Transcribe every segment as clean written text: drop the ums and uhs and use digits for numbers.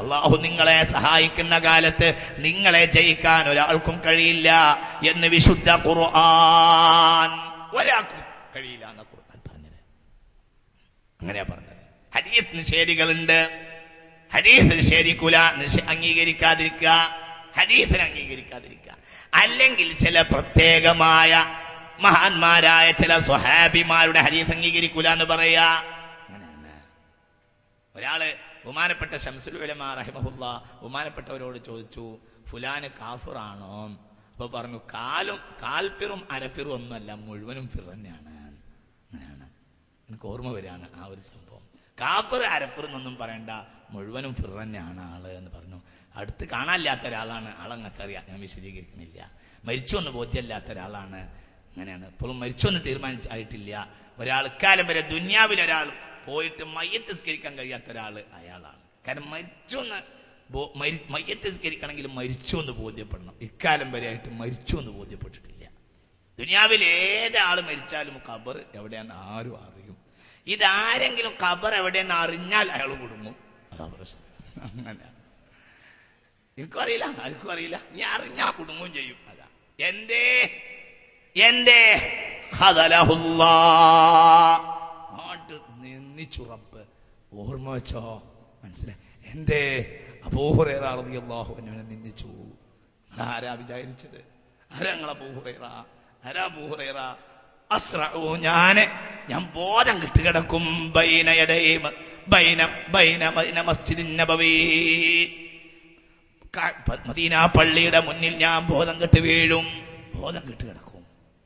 അള്ളാഹു നിങ്ങളെ സഹായിക്കുന്ന കാലത്ത് നിങ്ങളെ ജയിക്കാൻ ഒരാൾക്കും കഴിയില്ല എന്ന് വിശുദ്ധ ഖുർആൻ. ഒരാൾക്കും കഴിയില്ല എന്ന് ഖുർആൻ പറഞ്ഞത്. അങ്ങനെയാ പറഞ്ഞത്. ഹദീസ് നിഷേധികളുണ്ട്. ഹദീസ് നിഷേധിക്കൂല, അംഗീകരിക്കാതിരിക്കുക, ഹദീസിനെ അംഗീകരിക്കാതിരിക്കുക. അല്ലെങ്കിൽ ചില പ്രത്യേകമായ മഹാന്മാരായ ചില സ്വഹാബിമാരുടെ ഹദീസ് അംഗീകരിക്കൂല എന്ന് പറയാ. അങ്ങനെയാണ്. ഒരാള് ബഹുമാനപ്പെട്ട ശംസുൽ ഉലമാ റഹിമഹുല്ലാ ബഹുമാനപ്പെട്ടവരോട് ചോദിച്ചു, ഫുലാന് കാഫിറാണോ? അപ്പൊ പറഞ്ഞു, കാൽഫിറും അരഫിറും ഒന്നുമല്ല, മുഴുവനും ഫിർ തന്നെയാണ്. അങ്ങനെയാണ്. എനിക്ക് ഓർമ്മ വരികയാണ് ആ ഒരു സംഭവം. കാഫിർ അരഫിർ എന്നൊന്നും പറയണ്ട, മുഴുവനും ഫിർ തന്നെയാണ് ആള് എന്ന് പറഞ്ഞു. അടുത്ത് കാണാനില്ലാത്ത ഒരാളാണ്, ആളങ്ങൾക്കറിയാം, ഞാൻ വിശദീകരിക്കുന്നില്ല. മരിച്ചൊന്ന് ബോധ്യമില്ലാത്ത ഒരാളാണ്. അങ്ങനെയാണ്. ഇപ്പോഴും മരിച്ചൊന്ന് തീരുമാനിച്ചായിട്ടില്ല. ഒരാൾ ഇക്കാലം വരെ ദുന്യാവിൽ ഒരാൾ പോയിട്ട് മയ്യത്ത് സ്കരിക്കാൻ കഴിയാത്ത ഒരാള് അയാളാണ്. കാരണം മയ്യത്ത് സ്കരിക്കണമെങ്കിൽ മരിച്ചു എന്ന് ബോധ്യപ്പെടണം. ഇക്കാലം വരെ ആയിട്ട് മരിച്ചു എന്ന് ബോധ്യപ്പെട്ടിട്ടില്ല. ദുനിയാവിൽ ഏതാൾ മരിച്ചാലും ഖബർ എവിടെയാണെന്ന് ആരും അറിയും. ഇതാരെങ്കിലും ഖബർ എവിടെയെന്ന് അറിഞ്ഞാൽ അയാൾ കുടുങ്ങും. അതാ പ്രശ്നം. അങ്ങനെ എനിക്കും അറിയില്ല, ആർക്കും അറിയില്ല. ഞാൻ അറിഞ്ഞാ കുടുങ്ങും ചെയ്യും. അതാ എന്തേ നിന്നിച്ചുറപ്പ്. ഓർമ്മ വെച്ചോ, മനസ്സിലായി. എന്റെ അബൂ ഹുറൈറ റളിയല്ലാഹു അൻഹുവിനെ നിന്ദിച്ചു. ആരാ വിചാരിച്ചത്? ആരാ നിങ്ങൾ അബൂ ഹുറൈറ? ആരാ അബൂ ഹുറൈറ? അസ്റഉ ഞാൻ ബോധം കിട്ടുകിടക്കും. ബൈന മസ്ജിദിൻ നബവി, മദീന പള്ളിയുടെ മുന്നിൽ ഞാൻ ബോധം കെട്ട് വീഴും. ബോധം കെട്ട് കിടക്കും.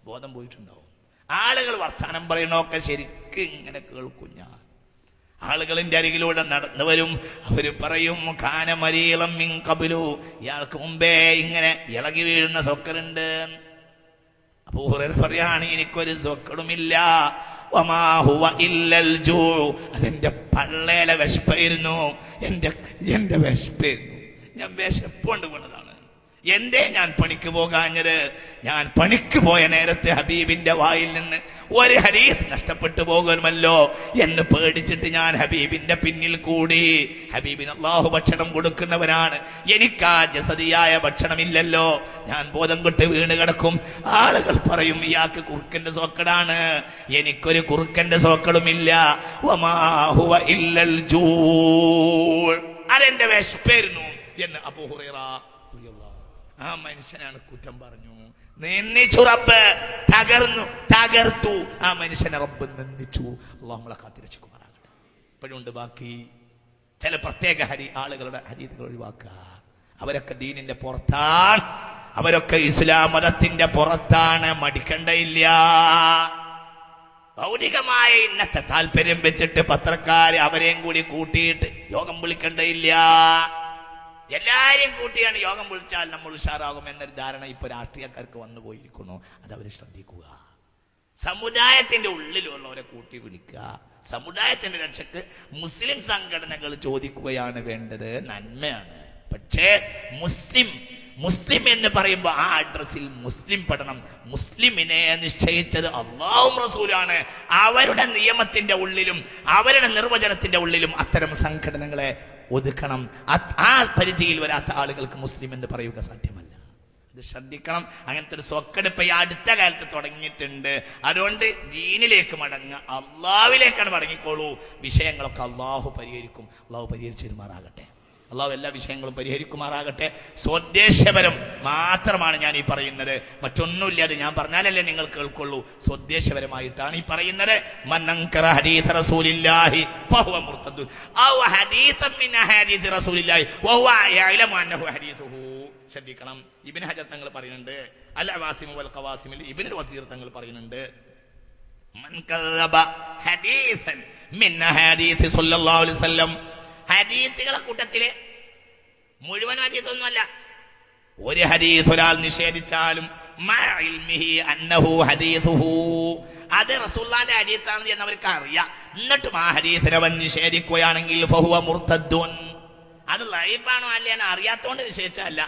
ബോധം പോയിട്ടുണ്ടാവും. ആളുകൾ വർത്താനം പറയണൊക്കെ ശരിക്കും ഇങ്ങനെ കേൾക്കും. ഞാൻ ആളുകളിന്റെ അരികിലൂടെ നടന്നു വരും. അവര് പറയും, ഖാനമരീളം മിൻ ഖബ്ലു, ഇയാൾക്ക് മുമ്പേ ഇങ്ങനെ ഇളകി വീഴുന്ന സൊക്കറുണ്ട്. അബൂ ഹുറൈറ പറയാണ്, എനിക്കൊരു സൊക്കറുമില്ല. വമാ ഹുവ ഇല്ലൽ ജൂ, അതെന്റെ പള്ളേലെ വിശപ്പായിരുന്നു. എന്റെ വിശപ്പായിരുന്നു. ഞാൻ വിശപ്പുകൊണ്ട് വീണതാണ്. എന്തേ ഞാൻ പണിക്ക് പോകാഞ്ഞത്? ഞാൻ പണിക്ക് പോയ നേരത്തെ ഹബീബിന്റെ വായിൽ നിന്ന് ഒരു ഹദീസ് നഷ്ടപ്പെട്ടു പോകുമല്ലോ എന്ന് പേടിച്ചിട്ട് ഞാൻ ഹബീബിന്റെ പിന്നിൽ കൂടി. ഹബീബിന് അല്ലാഹു ഭക്ഷണം കൊടുക്കുന്നവനാണ്, എനിക്ക് ആ ജസദിയായ ഭക്ഷണമില്ലല്ലോ. ഞാൻ ബോധം കെട്ട് വീണ് കിടക്കും. ആളുകൾ പറയും, ഇയാൾക്ക് കുറുക്കന്റെ സോക്കടാണ്. എനിക്കൊരു കുറുക്കന്റെ സോക്കടുമില്ല. വമാ ഹുവ ഇല്ലൽ ജൂ, അതെന്റെ വിശപ്പായിരുന്നു എന്ന് അബൂ ഹുറൈറ ആ മനുഷ്യനാണ് കുറ്റം പറഞ്ഞു. നിന്ദിച്ചു റബ്ബ്, തകർത്തു ആ മനുഷ്യനെ റബ്ബ് നിന്ദിച്ചു. അല്ലാഹു നമ്മളെ കാത്തിരക്ഷിക്കുമാറാകട്ടെ. ഇപ്പോഴുണ്ട് ബാക്കി ചില പ്രത്യേക ആളുകളുടെ ഹദീസുകൾ ഒഴിവാക്കുക. അവരൊക്കെ ദീനിന്റെ പുറത്താണ്, അവരൊക്കെ ഇസ്ലാം മതത്തിന്റെ പുറത്താണ്. മടിക്കണ്ടയില്ല. ഭൗതികമായ ഇന്നത്തെ താല്പര്യം വെച്ചിട്ട് പത്രക്കാര് അവരെയും കൂടി കൂട്ടിയിട്ട് യോഗം വിളിക്കണ്ടയില്ല. എല്ലാരെയും കൂട്ടിയാണ് യോഗം വിളിച്ചാൽ നമ്മൾ ഉഷാറാകും എന്നൊരു ധാരണ ഇപ്പൊ രാഷ്ട്രീയക്കാർക്ക് വന്നു പോയിരിക്കുന്നു. അതവര് ശ്രദ്ധിക്കുക. സമുദായത്തിന്റെ ഉള്ളിലുള്ളവരെ കൂട്ടി വിളിക്കുക. സമുദായത്തിന്റെ രക്ഷക്ക് മുസ്ലിം സംഘടനകൾ ചോദിക്കുകയാണ് വേണ്ടത്. നന്മയാണ്. പക്ഷേ മുസ്ലിം എന്ന് പറയുമ്പോൾ ആ അഡ്രസ്സിൽ മുസ്ലിം പെടണം. മുസ്ലിമിനെ നിശ്ചയിച്ചത് അല്ലാഹുവും റസൂലാണ്. അവരുടെ നിയമത്തിന്റെ ഉള്ളിലും അവരുടെ നിർവചനത്തിന്റെ ഉള്ളിലും അത്തരം സംഘടനകളെ ഒതുക്കണം. ആ പരിധിയിൽ വരാത്ത ആളുകൾക്ക് മുസ്ലിം എന്ന് പറയുക സാധ്യമല്ല. ഇത് ശ്രദ്ധിക്കണം. അങ്ങനത്തെ ഒരു സ്വക്കെടുപ്പ് ഈ അടുത്ത കാലത്ത് തുടങ്ങിയിട്ടുണ്ട്. അതുകൊണ്ട് ദീനിലേക്ക് മടങ്ങുക, അള്ളാഹുവിലേക്കാണ് മടങ്ങിക്കോളൂ. വിഷയങ്ങളൊക്കെ അള്ളാഹു പരിഹരിക്കും. അള്ളാഹു പരിഹരിച്ചിരുമാറാകട്ടെ. അള്ളാഹു എല്ലാ വിഷയങ്ങളും പരിഹരിക്കുമാറാകട്ടെ. സ്വദേശപരം മാത്രമാണ് ഞാൻ ഈ പറയുന്നത്, മറ്റൊന്നുമില്ല. അത് ഞാൻ പറഞ്ഞാലല്ലേ നിങ്ങൾ കേൾക്കുള്ളൂ. സ്വദേശപരമായിട്ടാണ് ഈ പറയുന്നത്. മന്നങ്കറ ഹദീസ റസൂലില്ലാഹി ഫഹുവ മുർത്തദുൻ ഔ ഹദീസൻ മിൻ ഹദീസി റസൂലില്ലാഹി വഹുവ യഅലമു അന്നഹു ഹദീസുഹു. ശ്രദ്ധിക്കണം. ഇബ്നു ഹജർ തങ്ങൾ പറയുന്നുണ്ട്, അൽ അവാസിം വൽ ഖവാസിമിൽ ഇബ്നുൽ വസീർ തങ്ങൾ പറയുന്നുണ്ട്, മൻ കദബ ഹദീസൻ മിൻ ഹദീസി സ്വല്ലല്ലാഹു അലൈഹി വസല്ലം. ഹദീസുകളെ കൂട്ടത്തില് മുഴുവൻ ഹദീസൊന്നുമല്ല, ഒരു ഹദീസ് ഒരാൾ നിഷേധിച്ചാലും അത് റസൂലുള്ളാഹിന്റെ ഹദീസാണ് എന്നവർക്ക് അറിയാം. എന്നിട്ടും ആ ഹദീസിനെ അവൻ നിഷേധിക്കുകയാണെങ്കിൽ ഫഹുവ മുർത്തദ്ദുൻ. അത് ലൈഫാണോ അല്ലയെന്ന് അറിയാത്തോണ്ട് നിഷേധിച്ചല്ല,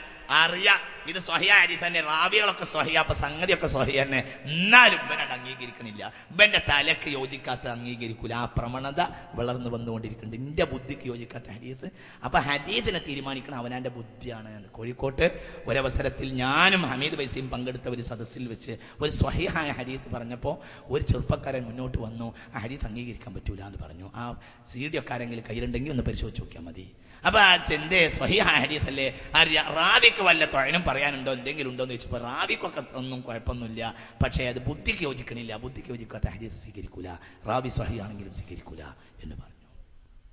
അറിയാം. ഇത് സ്വഹിയായ ഹദീസ് തന്നെ, റാവികളൊക്കെ സ്വഹിയ, അപ്പൊ സംഗതിയൊക്കെ സ്വഹിയ തന്നെ. എന്നാലും ഇവനത് അംഗീകരിക്കണില്ല. ഇവന്റെ തലക്ക് യോജിക്കാത്ത അംഗീകരിക്കൂല. ആ പ്രവണത വളർന്നു വന്നുകൊണ്ടിരിക്കുന്നുണ്ട്. എന്റെ ബുദ്ധിക്ക് യോജിക്കാത്ത ഹദീസ്. അപ്പൊ ഹദീസിനെ തീരുമാനിക്കണം അവനാന്റെ ബുദ്ധിയാണ്. കോഴിക്കോട്ട് ഒരവസരത്തിൽ ഞാനും ഹമീദ് ബൈസിയും പങ്കെടുത്ത ഒരു സദസ്സിൽ വെച്ച് ഒരു സ്വഹിഹായ ഹദീസ് പറഞ്ഞപ്പോൾ ഒരു ചെറുപ്പക്കാരൻ മുന്നോട്ട് വന്നു, ആ ഹദീസ് അംഗീകരിക്കാൻ പറ്റൂല എന്ന് പറഞ്ഞു. ആ CD ഒക്കെ ആരെങ്കിലും കയ്യിലുണ്ടെങ്കിൽ ഒന്ന് പരിശോധിച്ച് നോക്കിയാൽ മതി. അപ്പൊ ആ ചെന്തേ സ്വഹിഹായ ഹദീസ് അല്ലേ, ആ റാവിക്ക് വല്ല തൊഴനും പറയാനുണ്ടോ എന്തെങ്കിലും ഉണ്ടോ എന്ന് ചോദിച്ചപ്പോൾ റാവിക്കൊക്കെ ഒന്നും കുഴപ്പമൊന്നുമില്ല, പക്ഷേ അത് ബുദ്ധിക്ക് യോജിക്കണില്ല. ബുദ്ധിക്ക് യോജിക്കാത്ത ഹദീസ് സ്വീകരിക്കൂല, റാവി സ്വഹിയാണെങ്കിലും സ്വീകരിക്കൂല എന്ന് പറഞ്ഞു.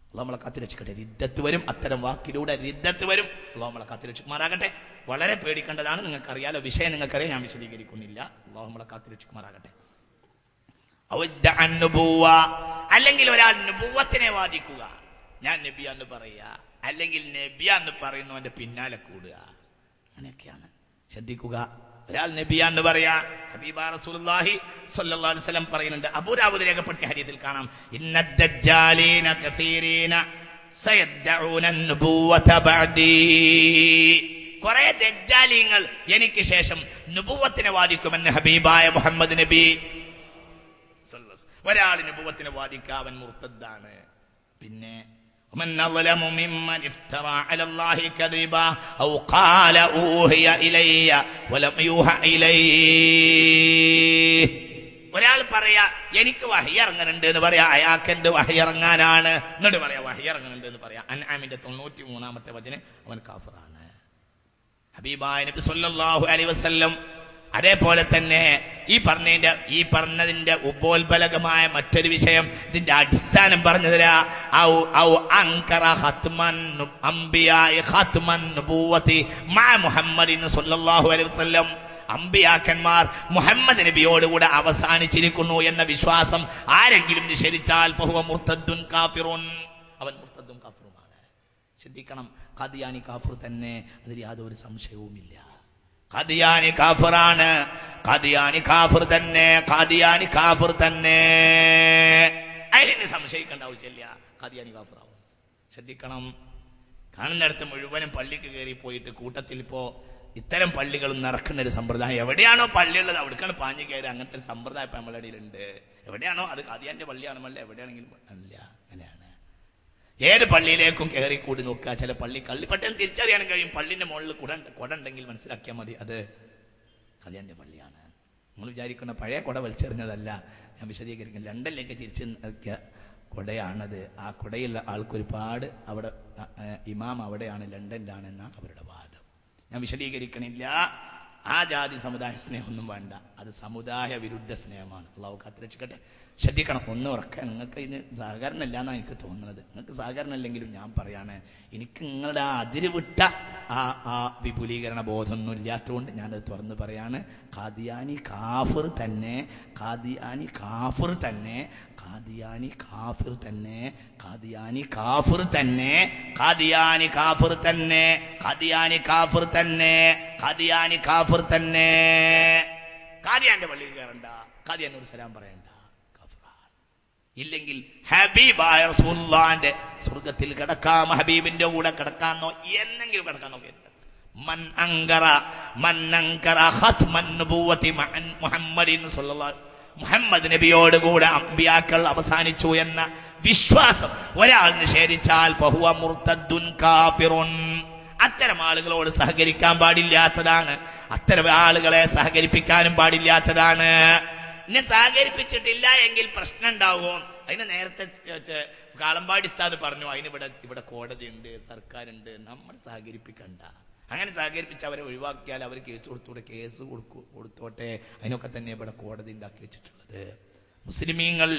അള്ളാഹു നമ്മളെ കാത്തുരക്ഷിക്കട്ടെ. റിദ്ദത്ത് വരും, അത്തരം വാക്കിലൂടെ റിദ്ദത്ത് വരും. അള്ളാഹു നമ്മളെ കാത്തുരക്ഷിക്കുമാറാകട്ടെ. വളരെ പേടിക്കേണ്ടതാണ്, നിങ്ങൾക്കറിയാലോ, വിഷയം നിങ്ങൾക്കറിയാം, ഞാൻ വിശദീകരിക്കുന്നില്ല. അള്ളാഹു നമ്മളെ കാത്തുരക്ഷിക്കുമാറാകട്ടെ. അല്ലെങ്കിൽ ഒരാൾ നുബുവത്തിനെ വാദിക്കുക, ഞാൻ നബിയാന്ന് പറയുക, അല്ലെങ്കിൽ നബിയാന്ന് പറയുന്നവന്റെ പിന്നാലെ കൂടുക, അങ്ങനെയൊക്കെയാണ്. ശ്രദ്ധിക്കുക. ഒരാൾ നബിയാന്ന് പറയാ, ഹബീബാ റസൂലുള്ളാഹി സ്വല്ലല്ലാഹു അലൈഹി വസല്ലം പറയുന്നുണ്ട്, അബൂ ദാവൂദ് രേഖപ്പെടുത്തിയ ഹദീസിൽ കാണാം, ഇന്നദ്ദജ്ജാലീന കസീരീന സയദ്ദഊന അൻ-നുബുവത ബഅദി. കുറെ ദജ്ജാലീങ്ങൾ എനിക്ക് ശേഷം നുബുവത്തിനെ വാദിക്കുമെന്ന് ഹബീബായ മുഹമ്മദ് നബി. ഒരാൾ നുബുവത്തിനെ വാദിക്കുക, അവൻ മുർത്തദ്ദാണ്. പിന്നെ ومن أظلم ممن افترى على الله كذبا أو قال أوحي إلي ولم يوحى إليه. ഒരാൾ പറയാ എനിക്ക് വഹി ഇറങ്ങുന്നുണ്ട് എന്ന് പറയാ, അയാൾക്ക് എന്ത് വഹി ഇറങ്ങാനാണ്, എന്നിട്ട് പറയാ വഹി ഇറങ്ങുന്നുണ്ട് എന്ന് പറയാ. അൻആമിന്റെ 93-ാമത്തെ വചനം, അവൻ കാഫിറാണ്. ഹബീബായ നബി സല്ലല്ലാഹു അലൈഹി വസല്ലം അതേപോലെ തന്നെ ഈ പറഞ്ഞതിന്റെ ഉപോത്ബലകമായ മറ്റൊരു വിഷയം, ഇതിന്റെ അടിസ്ഥാനം പറഞ്ഞു തരാ. അമ്പിയാക്കന്മാർ മുഹമ്മദ് നബിയോടുകൂടെ അവസാനിച്ചിരിക്കുന്നു എന്ന വിശ്വാസം ആരെങ്കിലും നിഷേധിച്ചാൽ ഫഹുവ മുർത്തദ്ദുൻ കാഫിറുൻ, അവൻ മുർത്തദ്ദുൻ കാഫിറുമാണ്. ശ്രദ്ധിക്കണം, ഖാദിയാനി കാഫിർ തന്നെ, അതിൽ യാതൊരു സംശയവുമില്ല. ഖാദിയാനി കാഫിറാണ്, ഖാദിയാനി കാഫിർ തന്നെ, ഖാദിയാനി കാഫിർ തന്നെ, അതിന് സംശയിക്കേണ്ട ആവശ്യമില്ല. ഖാദിയാനി കാഫിറാവും. ശ്രദ്ധിക്കണം. കാണുന്നിടത്ത് മുഴുവനും പള്ളിക്ക് കയറി പോയിട്ട് കൂട്ടത്തിൽ ഇപ്പോ ഇത്തരം പള്ളികളും നടക്കുന്ന ഒരു സമ്പ്രദായം, എവിടെയാണോ പള്ളിയുള്ളത് അവിടേക്കാണ് പാഞ്ഞു കയറി, അങ്ങനത്തെ ഒരു സമ്പ്രദായം ഇപ്പം നമ്മളുടെ ഇടയിലുണ്ട്. എവിടെയാണോ അത് ഖാദിയാന്റെ പള്ളിയാണെന്നല്ല, എവിടെയാണെങ്കിലും അല്ല, അങ്ങനെയാണ്. ഏത് പള്ളിയിലേക്കും കയറി കൂടി നോക്കുക. ചില പള്ളി കള്ളിപ്പട്ടം തിരിച്ചറിയാനും കഴിയും. പള്ളിന്റെ മുകളിൽ കുട ഉണ്ടെങ്കിൽ മനസ്സിലാക്കിയാൽ മതി, അത് ഖാദിയാന്റെ പള്ളിയാണ്. നമ്മൾ വിചാരിക്കുന്ന പഴയ കുട വലിച്ചെറിഞ്ഞതല്ല, ഞാൻ വിശദീകരിക്കും. ലണ്ടനിലേക്ക് തിരിച്ച് ഇറക്കിയ കുടയാണത്. ആ കുടയുള്ള ആൾക്കൊരുപാട് അവിടെ ഇമാം അവിടെയാണ്, ലണ്ടനിലാണെന്നാണ് അവരുടെ വാദം. ഞാൻ വിശദീകരിക്കണില്ല. ആ ജാതി സമുദായ സ്നേഹമൊന്നും വേണ്ട, അത് സമുദായ വിരുദ്ധ സ്നേഹമാണ്. അള്ളാഹു കാത്തുരക്ഷിക്കട്ടെ. ശ്രദ്ധിക്കണം. ഒന്ന് ഉറക്കാൻ, നിങ്ങൾക്ക് ഇതിന് സഹകരണമില്ല എന്നാണ് എനിക്ക് തോന്നുന്നത്. നിങ്ങൾക്ക് സഹകരണം ഇല്ലെങ്കിലും ഞാൻ പറയാണ്, എനിക്ക് നിങ്ങളുടെ ആ അതിരുവിട്ട ആ വിപുലീകരണ ബോധമൊന്നും ഇല്ലാത്തതുകൊണ്ട് ഞാനത് തുറന്ന് പറയാണ്. ഖാദിയാനി കാഫിർ തന്നെ, ഖാദിയാനി കാഫിർ തന്നെ, ഖാദിയാനി കാഫിർ തന്നെ, ഖാദിയാനി കാഫിർ തന്നെ, ഖാദിയാനി കാഫിർ തന്നെ, ഖാദിയാനി കാഫിർ തന്നെ, ഖാദിയാനി കാഫിർ തന്നെ. ഖാദിയാന്റെ പള്ളിയിൽ കയറണ്ട, ഖാദിയാനോട് സലാം പറയണ്ട, ഇല്ലെങ്കിൽ ഹബീബായ റസൂലുള്ളാഹിന്റെ സ്വർഗ്ഗത്തിൽ കിടക്കാം, ഹബീബിന്റെ കൂടെ കിടക്കാന്നോ എന്നെങ്കിലും കിടക്കാൻ നോക്കിയിട്ടുണ്ട്. മുഹമ്മദ് നബിയോട് കൂടെ അമ്പിയാക്കൾ അവസാനിച്ചു എന്ന വിശ്വാസം ഒരാൾ നിഷേധിച്ചാൽ ഫഹുവ മുർത്തദ്ദുൻ കാഫിറുൻ. അത്തരം ആളുകളോട് സഹകരിക്കാൻ പാടില്ലാത്തതാണ്, അത്തരം ആളുകളെ സഹകരിപ്പിക്കാനും പാടില്ലാത്തതാണ്. എന്നെ സഹകരിപ്പിച്ചിട്ടില്ല എങ്കിൽ പ്രശ്നം ഉണ്ടാവുമോ? അതിന് നേരത്തെ കാളമ്പാടി ഉസ്താദ് പറഞ്ഞു, അതിന് ഇവിടെ കോടതിയുണ്ട്, സർക്കാരുണ്ട്, നമ്മൾ സഹകരിപ്പിക്കണ്ട. അങ്ങനെ സഹകരിപ്പിച്ച് അവരെ ഒഴിവാക്കിയാൽ അവർ കേസ് കൊടുത്തൂടെ, കേസ് കൊടുത്തോട്ടെ. അതിനൊക്കെ തന്നെ ഇവിടെ കോടതി ഉണ്ടാക്കി വെച്ചിട്ടുള്ളത്. മുസ്ലിമീങ്ങൾ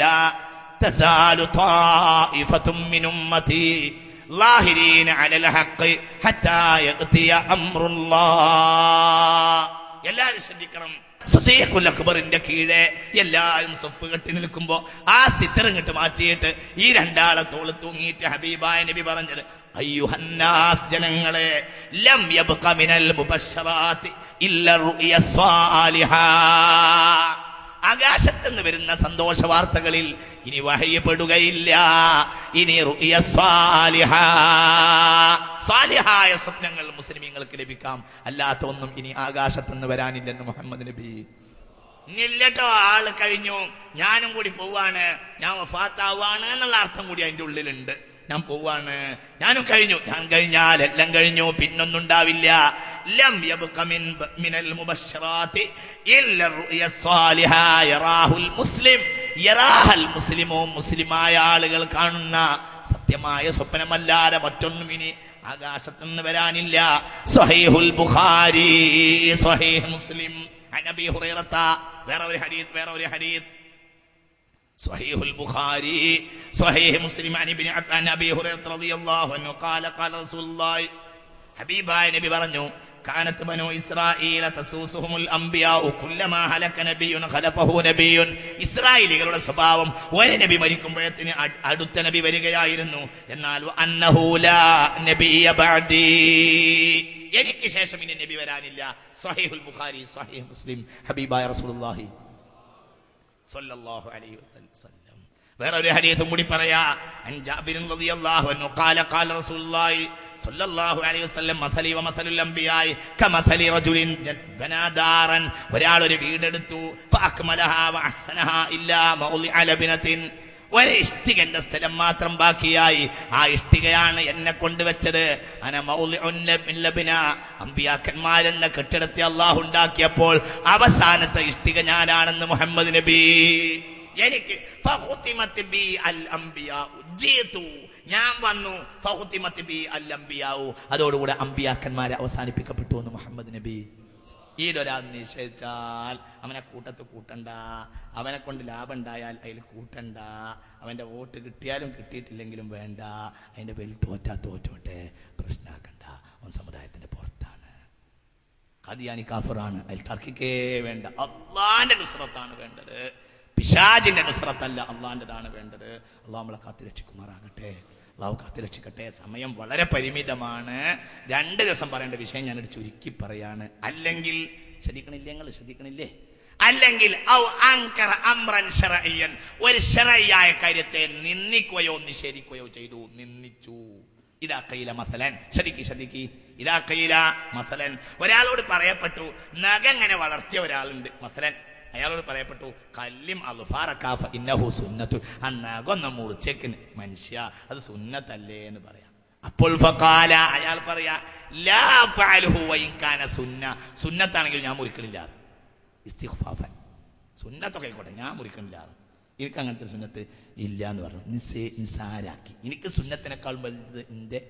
എല്ലാരും ശ്രദ്ധിക്കണം. സദീഖുൽ അക്ബറിന്റെ കീഴെ എല്ലാരും സൊഫ് കെട്ടി നിൽക്കുമ്പോ ആ സിത്തർ ഇങ്ങോട്ട് മാറ്റിയിട്ട് ഈ രണ്ടാളെ തോള് തൂങ്ങിയിട്ട് ഹബീബായ നബി പറഞ്ഞത്, അയ്യുഹന്നാസ് ജനങ്ങളെ, ലം യബ്ഖ മിനൽ മുബശ്ശറാത്തി ഇല്ല റുയ സ്വാലിഹ. ആകാശത്തുനിന്ന് വരുന്ന സന്തോഷ വാർത്തകളിൽ ഇനി വഹയ്യപ്പെടുകയില്ല. ഇനി റുഅ്യ സാലിഹായ സ്വപ്നങ്ങൾ മുസ്ലിമീങ്ങൾക്ക് ലഭിക്കാം. അല്ലാത്ത ഒന്നും ഇനി ആകാശത്തുനിന്ന് വരാനില്ലെന്ന് മുഹമ്മദ് നബി. ഇല്ലട്ടോ, ആള് കഴിഞ്ഞു, ഞാനും കൂടി പോവാണ്, ഞാൻ വഫാത്താവാണ് എന്നുള്ള അർത്ഥം കൂടി അതിന്റെ ഉള്ളിലുണ്ട്. ഞാൻ പോവാണ്, ഞാനും കഴിഞ്ഞു, ഞാൻ കഴിഞ്ഞാൽ എല്ലാം കഴിഞ്ഞു, പിന്നൊന്നും ഉണ്ടാവില്ല. ലം യബ്ഖ മിനൽ മുബശ്ശറാത്തി ഇല്ല റുഅ്യ സ്വാലിഹ യറാഹുൽ മുസ്ലിം യറാഹൽ മുസ്ലിമോ, മുസ്ലിമായ ആളുകൾ കാണുന്ന സത്യമായ സ്വപ്നമല്ലാതെ മറ്റൊന്നും ഇനി ആകാശത്തുനിന്ന് വരാനില്ല. സ്വഹീഹുൽ ബുഖാരി, സ്വഹീഹ് മുസ്ലിം, عن أبي هريرة വേറെ ഒരു ഹദീസ് صحيح البخاري صحيح مسلم عن أبي هريرة رضي الله عنه قال قال رسول الله حبيباയ നബി പറഞ്ഞു كانت بنو إسرائيل تسوسهم الأنبياء كلما هلك نبي خلفه نبي. ഇസ്രായേലികളുടെ സ്വഭാവം ഒരു നബി മരിക്കുമ്പോഴത്തിന് അടുത്ത നബി വരികയായിരുന്നു. എന്നാൽ അന്നഹു ലാ നബിയ ബഅദി, എനിക്ക് ശേഷം ഇനി നബി വരാനില്ല. സ്വഹീഹുൽ ബുഖാരി, സ്വഹീഹ് മുസ്ലിം, ഹബീബായ റസൂലുള്ളാഹി സ്വല്ലല്ലാഹു അലൈഹി വസല്ലം. വേറെ ഒരു ഹദീസും കൂടി പറയാ. അൻ ജാബിർ റളിയല്ലാഹു അൻഹു ഖാല ഖാല റസൂലുള്ളാഹി സ്വല്ലല്ലാഹു അലൈഹി വസല്ലം മസലി വമസലുൽ അംബിയായി കമസലി റജുലിൻ ബനാ ദാറൻ, ഒരാൾ ഒരു വീടെടുത്തു, ഫഅക്മലഹാ വഅഹ്സനഹാ ഇല്ലാ മൗളിഅ ലബനത്തിൻ, ഒരു ഇഷ്ടികന്റെ സ്ഥലം മാത്രം ബാക്കിയായി. ആ ഇഷ്ടികയാണ് എന്നെ കൊണ്ടുവച്ചത്. അന മൗളിഉൻ ലബന, അമ്പിയാക്കന്മാരെന്ന കെട്ടിടത്തെ അല്ലാഹു ഉണ്ടാക്കിയപ്പോൾ അവസാനത്തെ ഇഷ്ടിക ഞാനാണെന്ന് മുഹമ്മദ് നബി. എനിക്ക് ഫഖുതിമത് ബി അൽ അംബിയാ ജീതു, ഞാൻ വന്നു, ഫഖുതിമത് ബി അൽ അംബിയാ, അതോടുകൂടെ അമ്പിയാക്കന്മാരെ അവസാനിപ്പിക്കപ്പെട്ടു എന്ന് മുഹമ്മദ് നബി. ഈലൊരാൾ നിഷേധിച്ചാൽ അവനെ കൂട്ടത്ത് കൂട്ടണ്ട, അവനെ കൊണ്ട് ലാഭം ഉണ്ടായാൽ അതിൽ കൂട്ടണ്ട, അവന്റെ വോട്ട് കിട്ടിയാലും കിട്ടിയിട്ടില്ലെങ്കിലും വേണ്ട, അതിന്റെ പേരിൽ തോറ്റോട്ടെ, പ്രശ്നമാക്കണ്ട, അവൻ സമുദായത്തിന്റെ പുറത്താണ്, ഖദിയാനി കാഫിറാണ്, അതിൽ തർക്കിക്കേ വേണ്ട. അള്ളാന്റെ നുസ്രത്താണ് വേണ്ടത്, പിശാചിന്റെ നുസ്രത്തല്ല, അള്ളാന്റെതാണ് വേണ്ടത്. അള്ളാഹു നമ്മളെ കാത്തുരക്ഷിക്കുമാറാകട്ടെ, അള്ളാഹു കാത്തുരക്ഷിക്കട്ടെ. സമയം വളരെ പരിമിതമാണ്. 2 ദിവസം പറയേണ്ട വിഷയം ഞാനൊരു ചുരുക്കി പറയാണ്. അല്ലെങ്കിൽ ശ്രദ്ധിക്കണില്ലേ, അല്ലെങ്കിൽ ഒരു ശറഈയായ കാര്യത്തെ നിന്ദിക്കുകയോ നിഷേധിക്കുകയോ ചെയ്തു, നിന്ദിച്ചു. ഇദാ ഖീല മസലൻ, ശ്രദ്ധിക്കി, ഇദാ ഖീല മസലൻ, ഒരാളോട് പറയപ്പെട്ടു നഖം ഇങ്ങനെ വളർത്തിയ ഒരാളുണ്ട്. മസലൻ അയാളോട് പറയപ്പെട്ടു കല്ലിം അൽഫാറക ഫഇന്നഹു സുന്നത്തു, ആ നഖം മുറിച്ചേക്ക് മനുഷ്യ, അത് സുന്നത്തല്ലേ എന്ന് പറയാം. അപ്പോൾ ഫഖാല, അയാൾ പറയാ ലാ ഫഅലുഹു വഇൻ കാന സുന്ന, സുന്നത്താണെങ്കിൽ ഞാൻ മുറിക്കണില്ല, ഇസ്തിഗ്ഫാഫൻ, സുന്നത്തൊക്കെ ആയിക്കോട്ടെ ഞാൻ മുറിക്കണില്ല, എനിക്ക് അങ്ങനത്തെ സുന്നത്ത് ഇല്ല എന്ന് പറഞ്ഞു. നിസാരാക്കി, എനിക്ക് സുന്നത്തിനേക്കാൾ വലുത് എൻ്റെ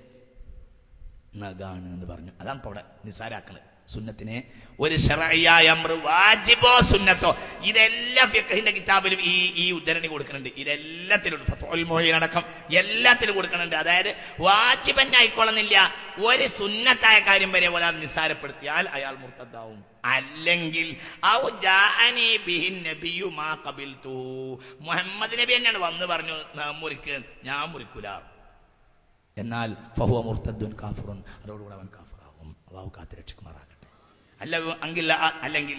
നഖാണ് എന്ന് പറഞ്ഞു. അതാണ് ഇപ്പോൾ അവിടെ നിസാരാക്കണത്. സുന്നത്തിനെ ഒരു ശറഈയായ അംറ്, വാജിബോ സുന്നത്തോ, ഇതെല്ലാം ഫിഖ്ഹിന്റെ കിതാബിലും ഈ ഉദ്ധരണി കൊടുക്കുന്നുണ്ട്. ഇതെല്ലാത്തിലും ഫത്ഹുൽ മുഈൻ അടക്കം എല്ലാത്തിലും കൊടുക്കുന്നുണ്ട്. അതായത് വാജിബന്നെ ആയിക്കൊള്ളുന്നില്ല, ഒരു സുന്നത്തായ കാര്യം വരെ ഒരാൾ നിസ്സാരപ്പെടുത്തിയാൽ അയാൾ മുർത്തദ്ദാവും. അല്ലെങ്കിൽ ഔ ജാഅനി ബിഹിൻ നബിയു മാ ഖബിൽതു, മുഹമ്മദ് നബി തന്നെയാണ് വന്ന് പറഞ്ഞു മുറിക്ക്, ഞാൻ മുറിക്കൂല, എന്നാൽ ഫഹുവ മുർത്തദ്ദുൻ കാഫിറുൻ, അതോടുകൂടെ അവൻ കാഫിറാവും. അല്ലാഹു കാത്തുരക്ഷിക്കുമാറാകട്ടെ. അല്ലെങ്കിൽ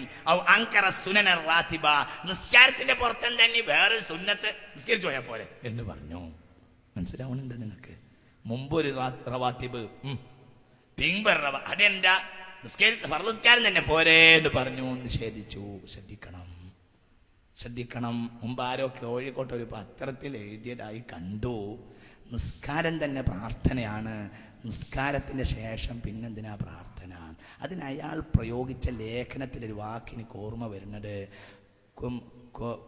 നിസ്കാരത്തിന്റെ പുറത്തൻ തന്നെ വേറൊരു സുന്നത്ത് നിസ്കരിച്ചു പോയാൽ പോരെ എന്ന് പറഞ്ഞു. മനസ്സിലാവുന്നുണ്ട് നിങ്ങൾക്ക്? മുമ്പൊരു റവാത്തിബ്, പിൻപർ അതെന്താ ഫർളുസ്കാരം തന്നെ പോരെ എന്ന് പറഞ്ഞു, നിഷേധിച്ചു. ശ്രദ്ധിക്കണം. മുമ്പ് ആരോ കോഴിക്കോട്ട് ഒരു പത്രത്തിൽ എഴുതിയതായി കണ്ടു, നിസ്കാരം തന്നെ പ്രാർത്ഥനയാണ്, നിസ്കാരത്തിന്റെ ശേഷം പിന്നെന്തിനാ പ്രാർത്ഥന? അതിന് അയാൾ പ്രയോഗിച്ച ലേഖനത്തിലൊരു വാക്കിന് ഓർമ്മ വരുന്നത്,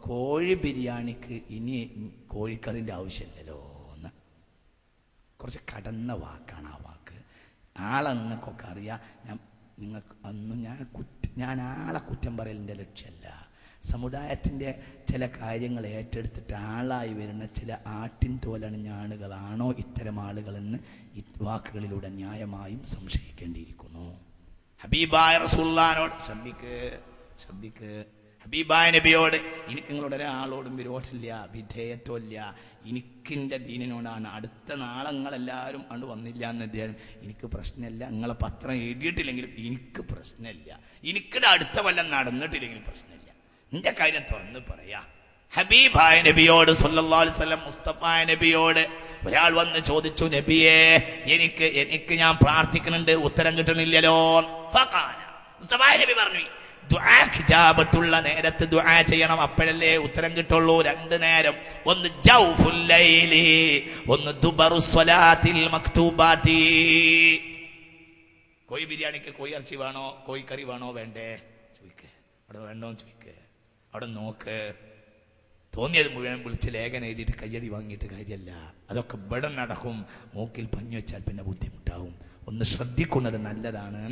കോഴി ബിരിയാണിക്ക് ഇനി കോഴിക്കറിൻ്റെ ആവശ്യമില്ലല്ലോ എന്ന്. കുറച്ച് കടന്ന വാക്കാണ് ആ വാക്ക്. ആളെ നിങ്ങൾക്കൊക്കെ അറിയാം. ഞാൻ ആളെ കുറ്റം പറയലിൻ്റെ ലക്ഷ്യമല്ല. സമുദായത്തിൻ്റെ ചില കാര്യങ്ങൾ ഏറ്റെടുത്തിട്ട് ആളായി വരുന്ന ചില ആട്ടിൻ തോലണിഞ്ഞ ആളുകളാണോ ഇത്തരം ആളുകളെന്ന് ഈ വാക്കുകളിലൂടെ ന്യായമായും സംശയിക്കേണ്ടിയിരിക്കുന്നു. ഹബീബായ റസൂലുള്ളാഹിനോട് ശ്രദ്ധിക്ക്. ഹബീബായ നബിയോട് എനിക്ക് നിങ്ങളോട് ഒരാളോടും വിരോധമില്ല, വിധേയത്വമില്ല, എനിക്കിൻ്റെ ദീനിനോടാണ്. അടുത്ത നാളങ്ങളെല്ലാവരും അണ്ട് വന്നില്ല എന്ന് അദ്ദേഹം, എനിക്ക് പ്രശ്നമില്ല. നിങ്ങളെ പത്രം എഴുതിയിട്ടില്ലെങ്കിലും എനിക്ക് പ്രശ്നമില്ല, എനിക്കിടെ അടുത്ത കൊല്ലം നടന്നിട്ടില്ലെങ്കിലും പ്രശ്നമില്ല. എന്റെ കാര്യം തുറന്ന് പറയാ. ഹബീബായ നബിയോട് സല്ലല്ലാഹു അലൈഹി വസല്ലം മുസ്തഫായ നബിയോട് ഒരാൾ വന്ന് ചോദിച്ചു, നബിയേ എനിക്ക് ഞാൻ പ്രാർത്ഥിക്കുന്നുണ്ട്, ഉത്തരം കിട്ടണില്ലല്ലോ. ഫഖാല, മുസ്തഫായ നബി പറഞ്ഞു, ദുആ ഇജാബത്തുള്ള നേരത്ത് ദുആ ചെയ്യണം, അപ്പോഴല്ലേ ഉത്തരം കിട്ടുള്ളൂ. 2 നേരം, ഒന്ന് ജൗഫുൽ ലൈലി, ഒന്ന് ദുബറുസ് സ്വലാത്തിൽ മക്തൂബാതി. കോഴി ബിരിയാണിക്ക് കോഴി ഇറച്ചി വേണോ കോഴിക്കറി വേണോ വേണ്ടേ ചോദിക്കേ, അവിടെ വേണ്ടോ ചോദിക്കേ, അവിടെ നോക്ക്. തോന്നിയത് മുഴുവൻ വിളിച്ച് ലേഖനം എഴുതിയിട്ട് കയ്യടി വാങ്ങിയിട്ട് കാര്യമല്ല. അതൊക്കെ ഇവിടെ നടക്കും. മൂക്കിൽ പഞ്ഞു വെച്ചാൽ പിന്നെ ബുദ്ധിമുട്ടാവും. ഒന്ന് ശ്രദ്ധിക്കുന്നത് നല്ലതാണ്.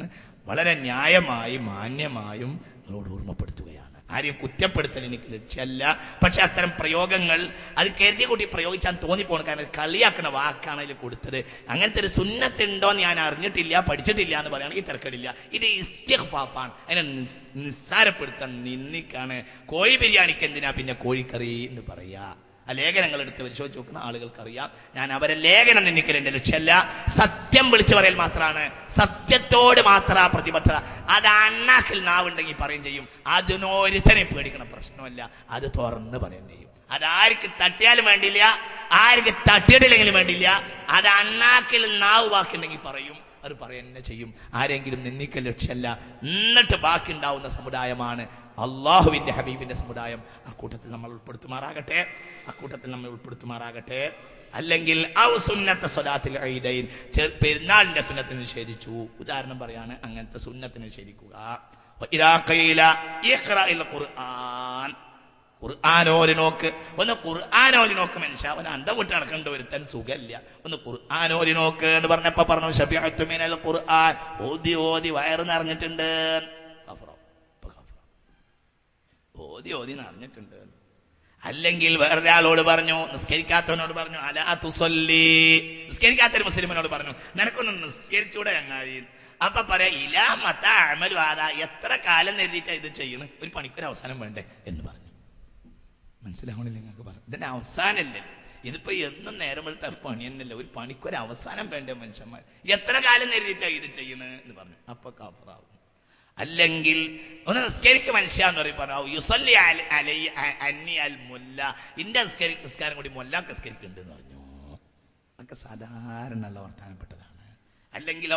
വളരെ ന്യായമായും മാന്യമായും നിങ്ങളോട് ഓർമ്മപ്പെടുത്തുകയാണ്. ആരെയും കുറ്റപ്പെടുത്തൽ എനിക്ക് ലക്ഷ്യമല്ല. പക്ഷെ അത്തരം പ്രയോഗങ്ങൾ അത് കരുതി കൂട്ടി പ്രയോഗിച്ചാൽ തോന്നിപ്പോണം. കാരണം കളിയാക്കുന്ന വാക്കാണ് ഇതിൽ കൊടുത്തത്. അങ്ങനത്തെ ഒരു സുന്നത്തുണ്ടോന്ന് ഞാൻ അറിഞ്ഞിട്ടില്ല, പഠിച്ചിട്ടില്ല എന്ന് പറയുകയാണെങ്കിൽ തിരക്കടില്ല. ഇത് ഇസ്തിഗ്ഫാഫാണ്. അതിനെ നിസ്സാരപ്പെടുത്താൻ നിന്നിക്കാണ്. കോഴി ബിരിയാണിക്ക് എന്തിനാ പിന്നെ കോഴിക്കറി എന്ന് പറയാ? ആ ലേഖനങ്ങൾ എടുത്ത് പരിശോധിച്ച് നോക്കുന്ന ആളുകൾക്കറിയാം. ഞാൻ അവരെ ലേഖനം നിന്നിക്കൽ എൻ്റെ ലക്ഷ്യമല്ല, സത്യം വിളിച്ചു പറയൽ മാത്രമാണ്. സത്യത്തോട് മാത്ര പ്രതിബദ്ധത. അത് അണ്ണാക്കിൽ നാവുണ്ടെങ്കിൽ പറയും ചെയ്യും. അതിനൊരുത്തനെ പേടിക്കണ പ്രശ്നമല്ല, അത് തുറന്ന് പറയുകയും ചെയ്യും. അതാർക്ക് തട്ടിയാലും വേണ്ടില്ല, ആർക്ക് തട്ടിയിട്ടില്ലെങ്കിലും വേണ്ടില്ല. അത് അണ്ണാക്കിൽ നാവ് ബാക്കിയുണ്ടെങ്കിൽ പറയും, അത് പറയുക ചെയ്യും. ആരെങ്കിലും നിന്ദിക്കൽ ലക്ഷ്യമല്ല. എന്നിട്ട് ബാക്കി ഉണ്ടാവുന്ന സമുദായമാണ് അള്ളാഹുവിന്റെ ഹബീബിന്റെ സമുദായം. അക്കൂട്ടത്തിൽ നമ്മൾ ഉൾപ്പെടുത്തുമാറാകട്ടെ, അക്കൂട്ടത്തിൽ നമ്മൾ ഉൾപ്പെടുത്തുമാറാകട്ടെ. അല്ലെങ്കിൽ പെരുന്നാളിന്റെ സുന്നത്ത് നിഷേധിച്ചു. ഉദാഹരണം പറയാണ്, അങ്ങനത്തെ സുന്നത്ത് നിഷേധിക്കുക. ഖുർആനോര് നോക്ക്, ഒന്ന് ഖുർആനോര് നോക്ക്. മനുഷ്യ അവൻ അന്തം വിട്ട് നടക്കേണ്ട ഒരുത്തൻ സുഖമില്ല. ഒന്ന് ഖുർആനോര് നോക്ക് എന്ന് പറഞ്ഞപ്പോ പറഞ്ഞു, ശബിഅതു മിനൽ ഖുർആൻ, ഓതി ഓതി വയറ് നിറഞ്ഞിട്ടുണ്ട്. ഓതി നിറഞ്ഞിട്ടുണ്ട്. അല്ലെങ്കിൽ വേറൊരാളോട് പറഞ്ഞു, നിസ്കരിക്കാത്തവനോട് പറഞ്ഞു, അലാ തുസല്ലി, നിസ്കരിക്കാത്തൊരു മുസ്ലിമിനോട് പറഞ്ഞു, നിനക്കൊന്ന് നിസ്കരിച്ചൂടെ ചങ്ങാഴി? അപ്പൊ പറയാ, ഇലാ മതാ അമലു ഹാദാ, എത്ര കാലം നേരിട്ടാ ഇത് ചെയ്യണ്, ഒരു പണിക്കൊരു അവസാനം വേണ്ടേ എന്ന് പറഞ്ഞു. മനസ്സിലാവണില്ല നിങ്ങൾക്ക് പറഞ്ഞു, ഇതിന്റെ അവസാനല്ലേ? ഇതിപ്പോ എന്നും നേരം വെളുത്ത പണി തന്നെയല്ല, ഒരു പണിക്കൊരു അവസാനം വേണ്ടേ മനുഷ്യന്മാർ? എത്ര കാലം നേരിട്ടാ ഇത് ചെയ്യണ് എന്ന് പറഞ്ഞു. അപ്പൊ കാഫറാവും. അല്ലെങ്കിൽ ഒന്ന് നിസ്കരിക്ക് മനുഷ്യ എന്ന് പറയും, യുസല്ലി അലൈഹി അന്നി അൽ മുല്ല, ഇന്റെ നിസ്കാരം കൂടി മൊല്ലാക്ക് നിസ്കരിക്കുന്നുണ്ട് എന്ന് പറഞ്ഞു. അതൊക്കെ സാധാരണ വർത്താനപ്പെട്ടതാണ്. അല്ലെങ്കിൽ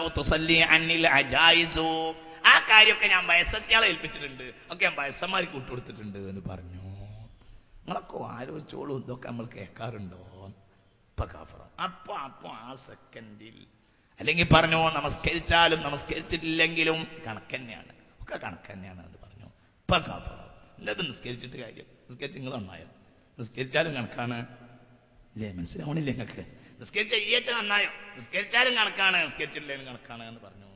ആ കാര്യമൊക്കെ ഞാൻ വയസ്സത്തിയാളെ ഏൽപ്പിച്ചിട്ടുണ്ട്, ഒക്കെ ഞാൻ വയസ്സന്മാർക്ക് വിട്ടുകൊടുത്തിട്ടുണ്ട് എന്ന് പറഞ്ഞു. നിങ്ങളൊക്കെ ആലോചിച്ചോളൂ, ഇതൊക്കെ നമ്മൾ കേൾക്കാറുണ്ടോ? ഇപ്പൊ കാഫറ. അപ്പൊ ആ സെക്കൻഡിൽ. അല്ലെങ്കിൽ പറഞ്ഞു, നമസ്കരിച്ചാലും നമസ്കരിച്ചിട്ടില്ലെങ്കിലും കണക്കന്നെയാണ്, ഒക്കെ കണക്കന്നെയാണ് എന്ന് പറഞ്ഞു. ഇപ്പൊ കാഫറ. എന്നത് നിസ്കരിച്ചിട്ട് കാര്യം, നിസ്കരിച്ച് നിങ്ങൾ നന്നായോ? നിസ്കരിച്ചാലും കണക്കാണ് ഇല്ലേ? മനസ്സിലാവണില്ലേ നിങ്ങൾക്ക്? നിസ്കരിച്ച ഈയച്ച നന്നായോ? നിസ്കരിച്ചാലും കണക്കാണ്, നിസ്കരിച്ചിട്ടില്ലേലും കണക്കാണ് എന്ന് പറഞ്ഞു.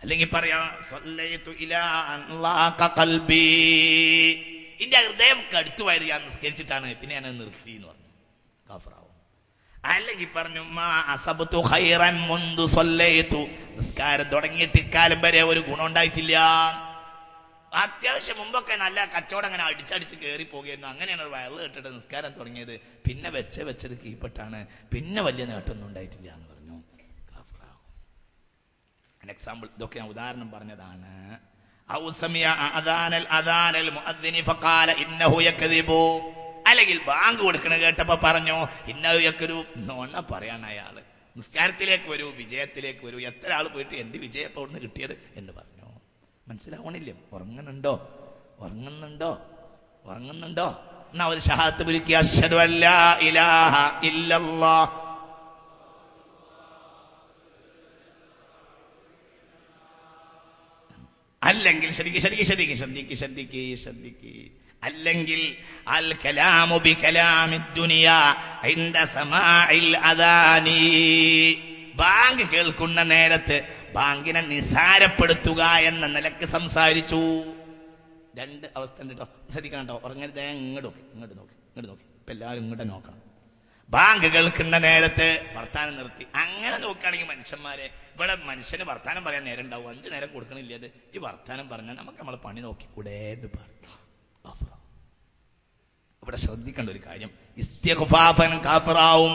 അല്ലെങ്കിൽ പറയാ, എന്റെ ഹൃദയം കടുത്തു പോയത് ഞാൻ നിസ്കരിച്ചിട്ടാണ്, പിന്നെ ഞാൻ നിർത്തി എന്ന് പറഞ്ഞു. കാഫറാവും. അല്ലെങ്കിൽ പറഞ്ഞു, നിസ്കാരം തുടങ്ങിയിട്ട് ഇക്കാലം വരെ ഒരു ഗുണം ഉണ്ടായിട്ടില്ല. അത്യാവശ്യം മുമ്പൊക്കെ നല്ല കച്ചവടം അങ്ങനെ അടിച്ചടിച്ച് കയറി പോകുകയായിരുന്നു. അങ്ങനെയാണ് ഒരു വയറ് കേട്ടിട്ട് നിസ്കാരം തുടങ്ങിയത്. പിന്നെ വെച്ചത് കീപ്പെട്ടാണ്, പിന്നെ വലിയ നേട്ടമൊന്നും ഉണ്ടായിട്ടില്ല എന്ന് പറഞ്ഞു. കാഫറാവും. എക്സാമ്പിൾ ഇതൊക്കെ ഞാൻ ഉദാഹരണം പറഞ്ഞതാണ്. അല്ലെങ്കിൽ ബാങ്ക് കൊടുക്കണ കേട്ടപ്പോ പറഞ്ഞു, ഇന്നൊരു നോണ പറയാണ് അയാള്. നിസ്കാരത്തിലേക്ക് വരൂ, വിജയത്തിലേക്ക് വരൂ. എത്ര ആള് പോയിട്ട് എന്റെ വിജയം എപ്പോ അവിടുന്ന് കിട്ടിയത് എന്ന് പറഞ്ഞു. മനസ്സിലാവണില്ലേ? ഉറങ്ങുന്നുണ്ടോ? എന്നാ ഒരു ഷഹാദത്ത് വിളിക്കുക, അശ്ഹദു അല്ലാ ഇലാഹ ഇല്ലല്ലാഹ്. അല്ലെങ്കിൽ ശ്രദ്ധിക്ക്. അല്ലെങ്കിൽ അൽ കലാമു ബി കലാമിദ് ദുനിയാ ഇൻദ സമാഇൽ അദാനി, ബാങ്ക് കേൾക്കുന്ന നേരത്ത് ബാങ്കിനെ നിസാരപ്പെടുത്തുക എന്ന നിലക്ക് സംസാരിച്ചു. 2 അവസ്ഥ ഉണ്ട് കേട്ടോ, ശ്രദ്ധിക്കണം കേട്ടോ. ഉറങ്ങരുത്. ഇങ്ങോട്ട് നോക്കി. ഇപ്പൊ എല്ലാവരും ഇങ്ങോട്ട് നോക്കണം. ബാങ്ക് കേൾക്കുന്ന നേരത്ത് വർത്താനം നിർത്തി. അങ്ങനെ നോക്കുകയാണെങ്കിൽ മനുഷ്യന്മാരെ, ഇവിടെ മനുഷ്യന് വർത്താനം പറയാൻ നേരം ഉണ്ടാവും. 5 നേരം കൊടുക്കണില്ല. അത് ഈ വർത്താനം പറഞ്ഞാൽ നമുക്ക് നമ്മളെ പണി നോക്കിക്കൂടെ എന്ന് പറഞ്ഞു. ഇവിടെ ശ്രദ്ധിക്കേണ്ട ഒരു കാര്യം, ഇസ്തിഗ്ഫാഫൻ കാഫിറാവും.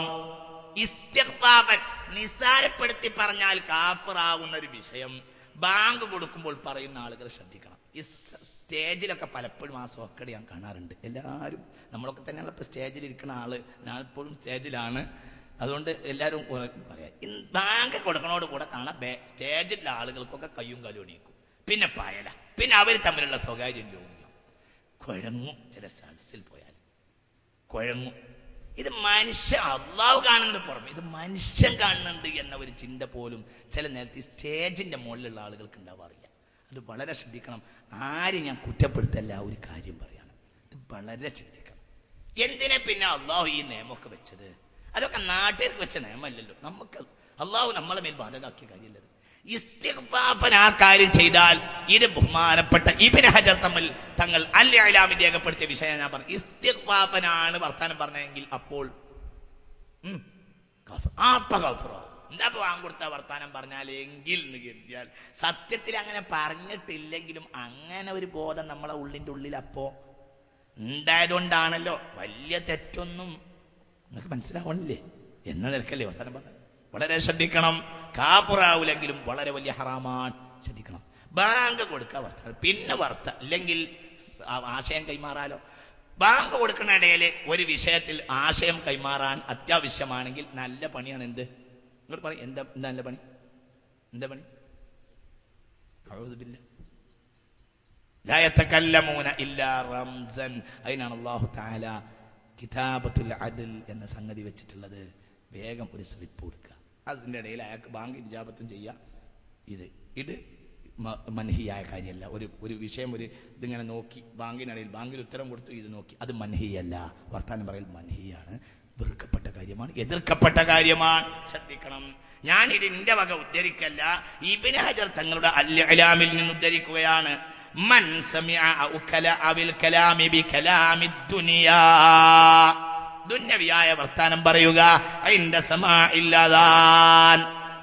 ഇസ്തിഗ്ഫാഫൻ നിസാരപ്പെടുത്തി പറഞ്ഞാൽ കാഫിറാവുന്ന ഒരു വിഷയം ബാങ്ക് കൊടുക്കുമ്പോൾ പറയുന്ന ആളുകൾ ശ്രദ്ധിക്കണം. ഈ സ്റ്റേജിലൊക്കെ പലപ്പോഴും ആ സോക്കട് ഞാൻ കാണാറുണ്ട്. എല്ലാവരും നമ്മളൊക്കെ തന്നെയുള്ള ഇപ്പോൾ സ്റ്റേജിലിരിക്കുന്ന ആള്, ഞാൻ ഇപ്പോഴും സ്റ്റേജിലാണ്. അതുകൊണ്ട് എല്ലാവരും പറയാം, ബാങ്ക് കൊടുക്കണോട് കൂടെ കാണാം സ്റ്റേജിലുള്ള ആളുകൾക്കൊക്കെ കയ്യും കാലും എണീക്കും, പിന്നെ പായല, പിന്നെ അവർ തമ്മിലുള്ള സ്വകാര്യം ലോകിയും കുഴങ്ങും. ചില സദസ്സിൽ പോയാൽ കുഴങ്ങും. ഇത് മനുഷ്യൻ അള്ളാഹു കാണുന്നുണ്ട് പുറമെ, ഇത് മനുഷ്യൻ കാണുന്നുണ്ട് എന്ന ഒരു ചിന്ത പോലും ചില നേരത്തെ സ്റ്റേജിന്റെ മുകളിലുള്ള ആളുകൾക്ക് ഉണ്ടാവാറില്ല. അത് വളരെ ശ്രദ്ധിക്കണം. ആരും ഞാൻ കുറ്റപ്പെടുത്തല്ല, ഒരു കാര്യം പറയാണ്, ഇത് വളരെ ശ്രദ്ധിക്കണം. എന്തിനെ പിന്നെ അള്ളാഹു ഈ നിയമമൊക്കെ വെച്ചത്? അതൊക്കെ നാട്ടുകാർക്ക് വെച്ച നിയമമല്ലല്ലോ. നമുക്ക് അള്ളാഹു നമ്മളെ മേൽ ബാധകാക്കിയ കാര്യമല്ലത്. ഇസ്തിഗ്ഫാഫൻ ആ കാര്യം ചെയ്താൽ, ഇത് ബഹുമാനപ്പെട്ട ഇബ്നു ഹജർ തങ്ങൾ അൽ ഇഅ്ലാമിൽ രേഖപ്പെടുത്തിയ വിഷയം ഞാൻ പറഞ്ഞു. ഇസ്തിഗ്ഫാഫനാണ് വർത്താനം പറഞ്ഞെങ്കിൽ അപ്പോൾ എന്താ വാങ്ങിക്കൊടുത്ത വർത്താനം പറഞ്ഞാലെങ്കിൽ എന്ന് കരുതിയാൽ, സത്യത്തിൽ അങ്ങനെ പറഞ്ഞിട്ടില്ലെങ്കിലും അങ്ങനെ ഒരു ബോധം നമ്മളെ ഉള്ളിൻ്റെ ഉള്ളിൽ അപ്പോ ഉണ്ടായതുകൊണ്ടാണല്ലോ. വലിയ തെറ്റൊന്നും നിങ്ങൾക്ക് മനസ്സിലാവണില്ലേ എന്ന നിലക്കല്ലേ വർത്താനം പറഞ്ഞത്. വളരെ ശ്രദ്ധിക്കണം. കാഫിറാവില്ലെങ്കിലും വളരെ വലിയ ഹറാമാണ്, ശ്രദ്ധിക്കണം. ബാങ്ക് കൊടുക്കുക വർത്താനം, പിന്നെ അല്ലെങ്കിൽ ആശയം കൈമാറാലോ. ബാങ്ക് കൊടുക്കുന്ന ഇടയിൽ ഒരു വിഷയത്തിൽ ആശയം കൈമാറാൻ അത്യാവശ്യമാണെങ്കിൽ നല്ല പണിയാണ്. എന്ത് നിങ്ങൾ പറയും? എന്താ നല്ല പണി? എന്താ പണി? ലാ യതകല്ലമൂന ഇല്ലാ റംസൻ. അതിനാണ് അല്ലാഹു തആല കിതാബത്തുൽ അദ്ൽ എന്ന സംഗതി വെച്ചിട്ടുള്ളത്. വേഗം ഒരു സ്ലിപ്പ് കൊടുക്കുക, അതിൻ്റെ ഇടയിൽ അയാൾക്ക് ബാങ്ക് ഇജാബത്തും ചെയ്യുക. ഇത് മൻഹിയായ കാര്യമല്ല. ഒരു വിഷയം ഇതിങ്ങനെ നോക്കി ബാങ്കിനിടയിൽ ബാങ്കിൽ ഉത്തരം കൊടുത്തു, ഇത് നോക്കി, അത് മൻഹിയല്ല. വർത്താനം പറയൽ മൻഹിയാണ്, വെറുക്കപ്പെട്ട കാര്യമാണ്, എതിർക്കപ്പെട്ട കാര്യമാണ്. ശ്രദ്ധിക്കണം. ഞാൻ ഇത് എന്റെ വക ഉദ്ധരിക്കല്ല, ഇബ്നു ഹജർ തങ്ങളുടെ അൽ ഇഅ്ലാമിൽ നിന്ന് ഉദ്ധരിക്കുകയാണ്. മൻ സമിഅ അവിൽ കലാമി ബികലാമി ദുനിയാ, ദുന്യവിയായ വർത്താനം പറയുക. അതിന്റെ സമാഇല്ലാദാൻ,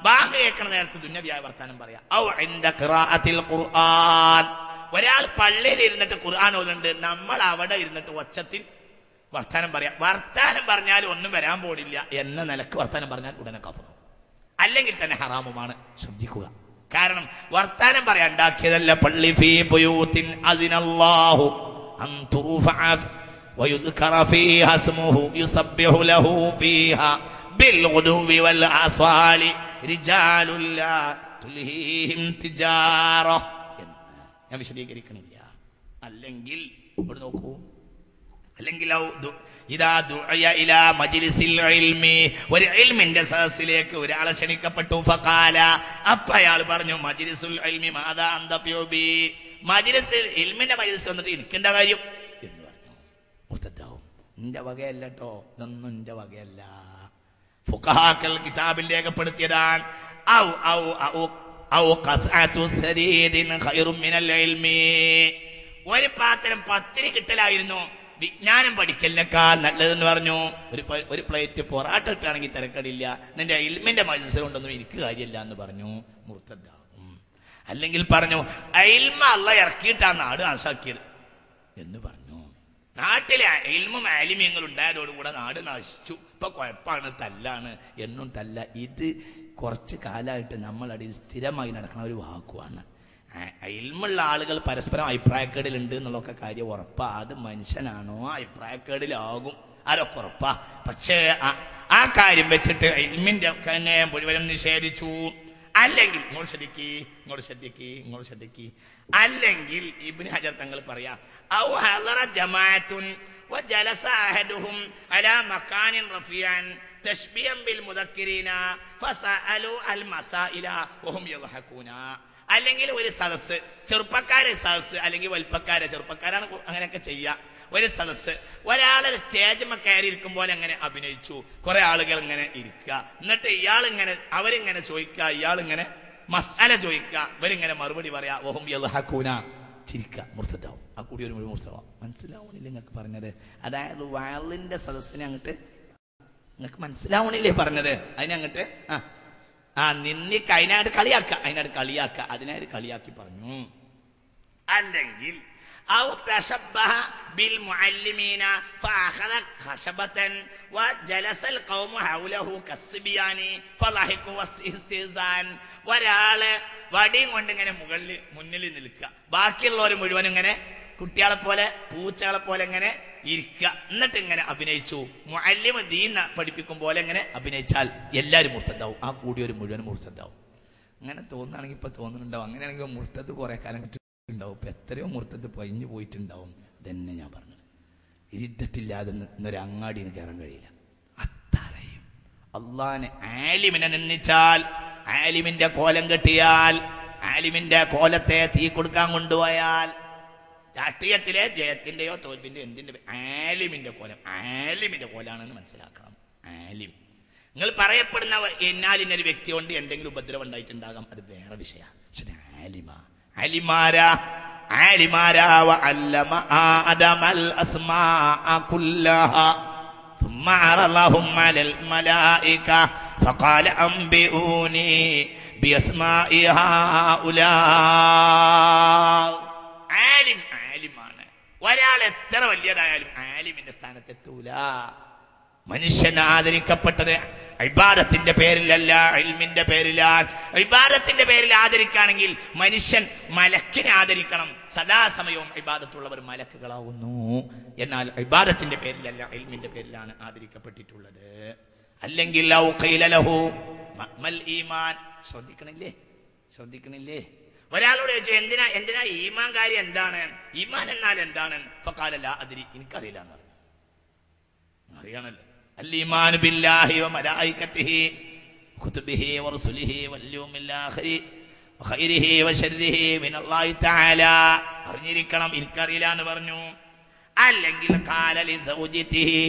ബാങ്ക് കേൾക്കണ നേരത്ത് ദുന്യവിയായ വർത്താനം പറയാ. ഔ ഇൻദ ഖിറാഅത്തിൽ ഖുർആൻ, ഒരാൾ പള്ളിയിൽ ഇരുന്നിട്ട് ഖുർആൻ ഓതുന്നുണ്ട്, നമ്മൾ അവിടെ ഇരുന്നിട്ട് ഒച്ചത്തിൽ വർത്താനം പറയാം. വർത്താനം പറഞ്ഞാൽ ഒന്നും വരാൻ പോടില്ല എന്ന നിലക്ക് വർത്താനം പറഞ്ഞാൽ ഉടനെ കഫർ, അല്ലെങ്കിൽ തന്നെ ഹറാമുമാണ്. ശ്രദ്ധിക്കുക. കാരണം വർത്താനം പറയാൻ ഉണ്ടാക്കിയതല്ല പള്ളി. ഫീ ബുയൂത്തിൻ അദിനല്ലാഹു അൻ തുർഫഅ വയുദ്കറ ഫീഹാ ഇസ്മുഹു യുസബ്ബിഹു ലഹു ഫീഹാ ബിൽഗുദുവി വൽ ആസ്വാലി റിജാലുൻ ലാ തുൽഹിഹിം തിജാറ. ഞാൻ വിശദീകരിക്കണില്ല. അല്ലെങ്കിൽ ഇവിടെ നോക്കൂ. അല്ലെങ്കിൽ ഒരു ഇൽമിന്റെ സദസ്സിലേക്ക് ഒരാളെ ക്ഷണിക്കപ്പെട്ടു. ഫഖാല, അപ്പൊ അയാൾ പറഞ്ഞു, മജ്ലിസുൽ ഇൽമി മാദാ അന്ത ഫീബി, മജ്ലിസിൽ ഇൽമിന്റെ മജ്ലിസ് വന്നിട്ട് എനിക്കെന്താ കാര്യം എന്ന് പറഞ്ഞു. മുർത്തദ്ദാവും. എന്റെ വകയല്ല കേട്ടോ, ഇതൊന്നും എന്റെ വകയല്ല. ഫുഖഹാക്കൾ കിതാബിൽ രേഖപ്പെടുത്തിയതാണ്. ഒരു പാത്രം പത്തിരി കിട്ടലായിരുന്നു വിജ്ഞാനം പഠിക്കലിനേക്കാൾ നല്ലതെന്ന് പറഞ്ഞു. ഒരു പ്ലേറ്റ് പൊറാട്ട ഇട്ടാണെങ്കിൽ തിരക്കടില്ല, നിന്റെ ഇൽമിന്റെ മജ്ലിസ് കൊണ്ടൊന്നും എനിക്ക് കാര്യമില്ല എന്ന് പറഞ്ഞു. മുർത്തദ്ദാവും. അല്ലെങ്കിൽ പറഞ്ഞു, ഇൽമ അല്ലാഹ് ഇറക്കിയിട്ടാണ് നാട് നാശാക്കിയത് എന്ന് പറഞ്ഞു. നാട്ടിലെ ഇൽമും ആലിമ്യങ്ങളും ഉണ്ടായതോടുകൂടെ നാട് നശിച്ചു, ഇപ്പൊ കുഴപ്പമാണ്, തല്ലാണ് എന്നും തല്ല. ഇത് കുറച്ച് കാലമായിട്ട് നമ്മളടിയിൽ സ്ഥിരമായി നടക്കുന്ന ഒരു വാക്കുവാണ്. ഇൽമുള്ള ആളുകൾ പരസ്പരം അഭിപ്രായക്കേടിലുണ്ട് എന്നുള്ളൊക്കെ കാര്യം ഉറപ്പാ. അത് മനുഷ്യനാണോ അഭിപ്രായക്കേടിലാകും, അതൊക്കെ ഉറപ്പാ. പക്ഷേ ആ കാര്യം വെച്ചിട്ട് ഇൽമിന്റെ തന്നെ മുഴുവനും നിഷേധിച്ചു. അല്ലെങ്കിൽ ഇങ്ങോട്ട് ശ്രദ്ധിക്ക്. അല്ലെങ്കിൽ ഇബ്നു ഹജർ തങ്ങൾ പറയാ, ഔ ഹദറ ജമാഅത്തുൻ വജലസ അഹദുഹും അലാ മകാനിൻ റഫീഅൻ തശ്ബിഹൻ ബിൽ മുദക്കിരീന ഫസഅലു അൽ മസായില വഹും യദ്ഹഖൂന. അല്ലെങ്കിൽ ഒരു സദസ്സ്, ചെറുപ്പക്കാരെ സദസ്സ്, അല്ലെങ്കിൽ വലിപ്പക്കാരെ, ചെറുപ്പക്കാരാണ് അങ്ങനെയൊക്കെ ചെയ്യുക. ഒരു സദസ്സ്, ഒരാളൊരു സ്റ്റേജ് കയറി ഇരിക്കുമ്പോൾ അങ്ങനെ അഭിനയിച്ചു, കുറെ ആളുകൾ ഇങ്ങനെ ഇരിക്കുക, എന്നിട്ട് അവരിങ്ങനെ ചോദിക്കുക, ഇയാളിങ്ങനെ മസ്അല ചോദിക്കുക, ഇവരിങ്ങനെ മറുപടി പറയാ. വഹും യദ്ഹഖൂന, ചിരിക്കുക. മുർത്തദ്ദാവും. ആ കൂടി ഒരു മുർത്തദ്ദാവും. മനസ്സിലാവണില്ലേ നിങ്ങൾക്ക് പറഞ്ഞത്? അതായത് വയലിന്റെ സദസ്സിനെ അങ്ങോട്ട് നിങ്ങൾക്ക് മനസ്സിലാവണില്ലേ പറഞ്ഞത്? അതിനങ്ങോട്ട് അതിനായിട്ട് കളിയാക്ക, അതിനായിട്ട് കളിയാക്കി പറഞ്ഞു. അല്ലെങ്കിൽ أو تشبه بالمعلمين فأخذ خشبة وجلس القوم حوله كالصبيان فضحكوا استهزاء. ഒരാള് വടിയും കൊണ്ട് ഇങ്ങനെ മുന്നിൽ നിൽക്കുക, ബാക്കിയുള്ളവർ മുഴുവൻ ഇങ്ങനെ കുട്ടികളെ പോലെ പൂച്ചകളെ പോലെ ഇങ്ങനെ ഇരിക്കുക, എന്നിട്ട് ഇങ്ങനെ അഭിനയിച്ചു. മുഅല്ലിം ദീൻ പഠിപ്പിക്കും പോലെ ഇങ്ങനെ അഭിനയിച്ചാൽ എല്ലാവരും മുർത്തദാവും, ആ കൂടിയൊരു മുഴുവൻ മുർത്തദാവും. അങ്ങനെ തോന്നുകയാണെങ്കിൽ ഇപ്പൊ തോന്നുന്നുണ്ടാവും, അങ്ങനെയാണെങ്കിൽ മുർത്തദ് കുറെ കാലം ഉണ്ടാവും. ഇപ്പൊ എത്രയോ മുർത്തദ് പഴിഞ്ഞു പോയിട്ടുണ്ടാവും. തന്നെ ഞാൻ പറഞ്ഞത്, ഇരുദ്ധത്തില്ലാതെ ഇന്നൊരു അങ്ങാടിന്ന് കയറാൻ കഴിയില്ല. അത്രയും അള്ളാനെ ആലിമിനെ നിന്ദിച്ചാൽ, ആലിമിന്റെ കോലം കെട്ടിയാൽ, ആലിമിന്റെ കോലത്തെ തീ കൊടുക്കാൻ കൊണ്ടുപോയാൽ, രാഷ്ട്രീയത്തിലെ ജയത്തിന്റെയോ തോൽവിന്റെയോ എന്തിന്റെ, ആലിമിന്റെ കോലം, ആലിമിന്റെ കോലാണെന്ന് മനസ്സിലാക്കണം. ആലിം നിങ്ങൾ പറയപ്പെടുന്ന എന്നാലിനൊരു വ്യക്തി കൊണ്ട് എന്തെങ്കിലും ഉപദ്രവം ഉണ്ടായിട്ടുണ്ടാകാം, അത് വേറെ വിഷയമാണ്. പക്ഷെ ആലിമാരാ വഅല്ലമ ആദമൽ അസ്മാഅ കുല്ലഹാ ثم عرضهم على الملائكة فقال أنبئوني بأسماء هؤلاء. ആലിമാണ്. ഒരാൾ എത്ര വലിയതായാലും ആലിമിന്റെ സ്ഥാനത്തെത്തൂല. മനുഷ്യൻ ആദരിക്കപ്പെട്ടത് ഇബാദത്തിന്റെ പേരിലല്ല, ഇൽമിന്റെ പേരിലാണ്. ഇബാദത്തിന്റെ പേരിൽ ആദരിക്കുകയാണെങ്കിൽ മനുഷ്യൻ മലക്കിനെ ആദരിക്കണം. സദാസമയവും ഇബാദത്തുള്ളവർ മലക്കുകളാവുന്നു. എന്നാൽ ഇബാദത്തിന്റെ പേരിലല്ല, ഇൽമിന്റെ പേരിലാണ് ആദരിക്കപ്പെട്ടിട്ടുള്ളത്. അല്ലെങ്കിൽ ശ്രദ്ധിക്കണില്ലേ? ഒരാളോട് ചോദിച്ചു, എന്തിനാ ഈമാൻ കാര്യം എന്താണ്, ഈമാൻ എന്നാൽ എന്താണ്? ഫഖാല അദ്രി, എനിക്കറിയില്ല എന്ന് പറഞ്ഞു. അറിയണല്ലോ. الإيمان بالله وملائكته وكتبه ورسله واليوم الآخر وخيره وشره من الله تعالى. അറിഞ്ഞിരിക്കണം, എനിക്കറിയില്ല എന്ന് പറഞ്ഞു. അല്ലെങ്കിൽ ഖാല ലിസൗജിതിഹി,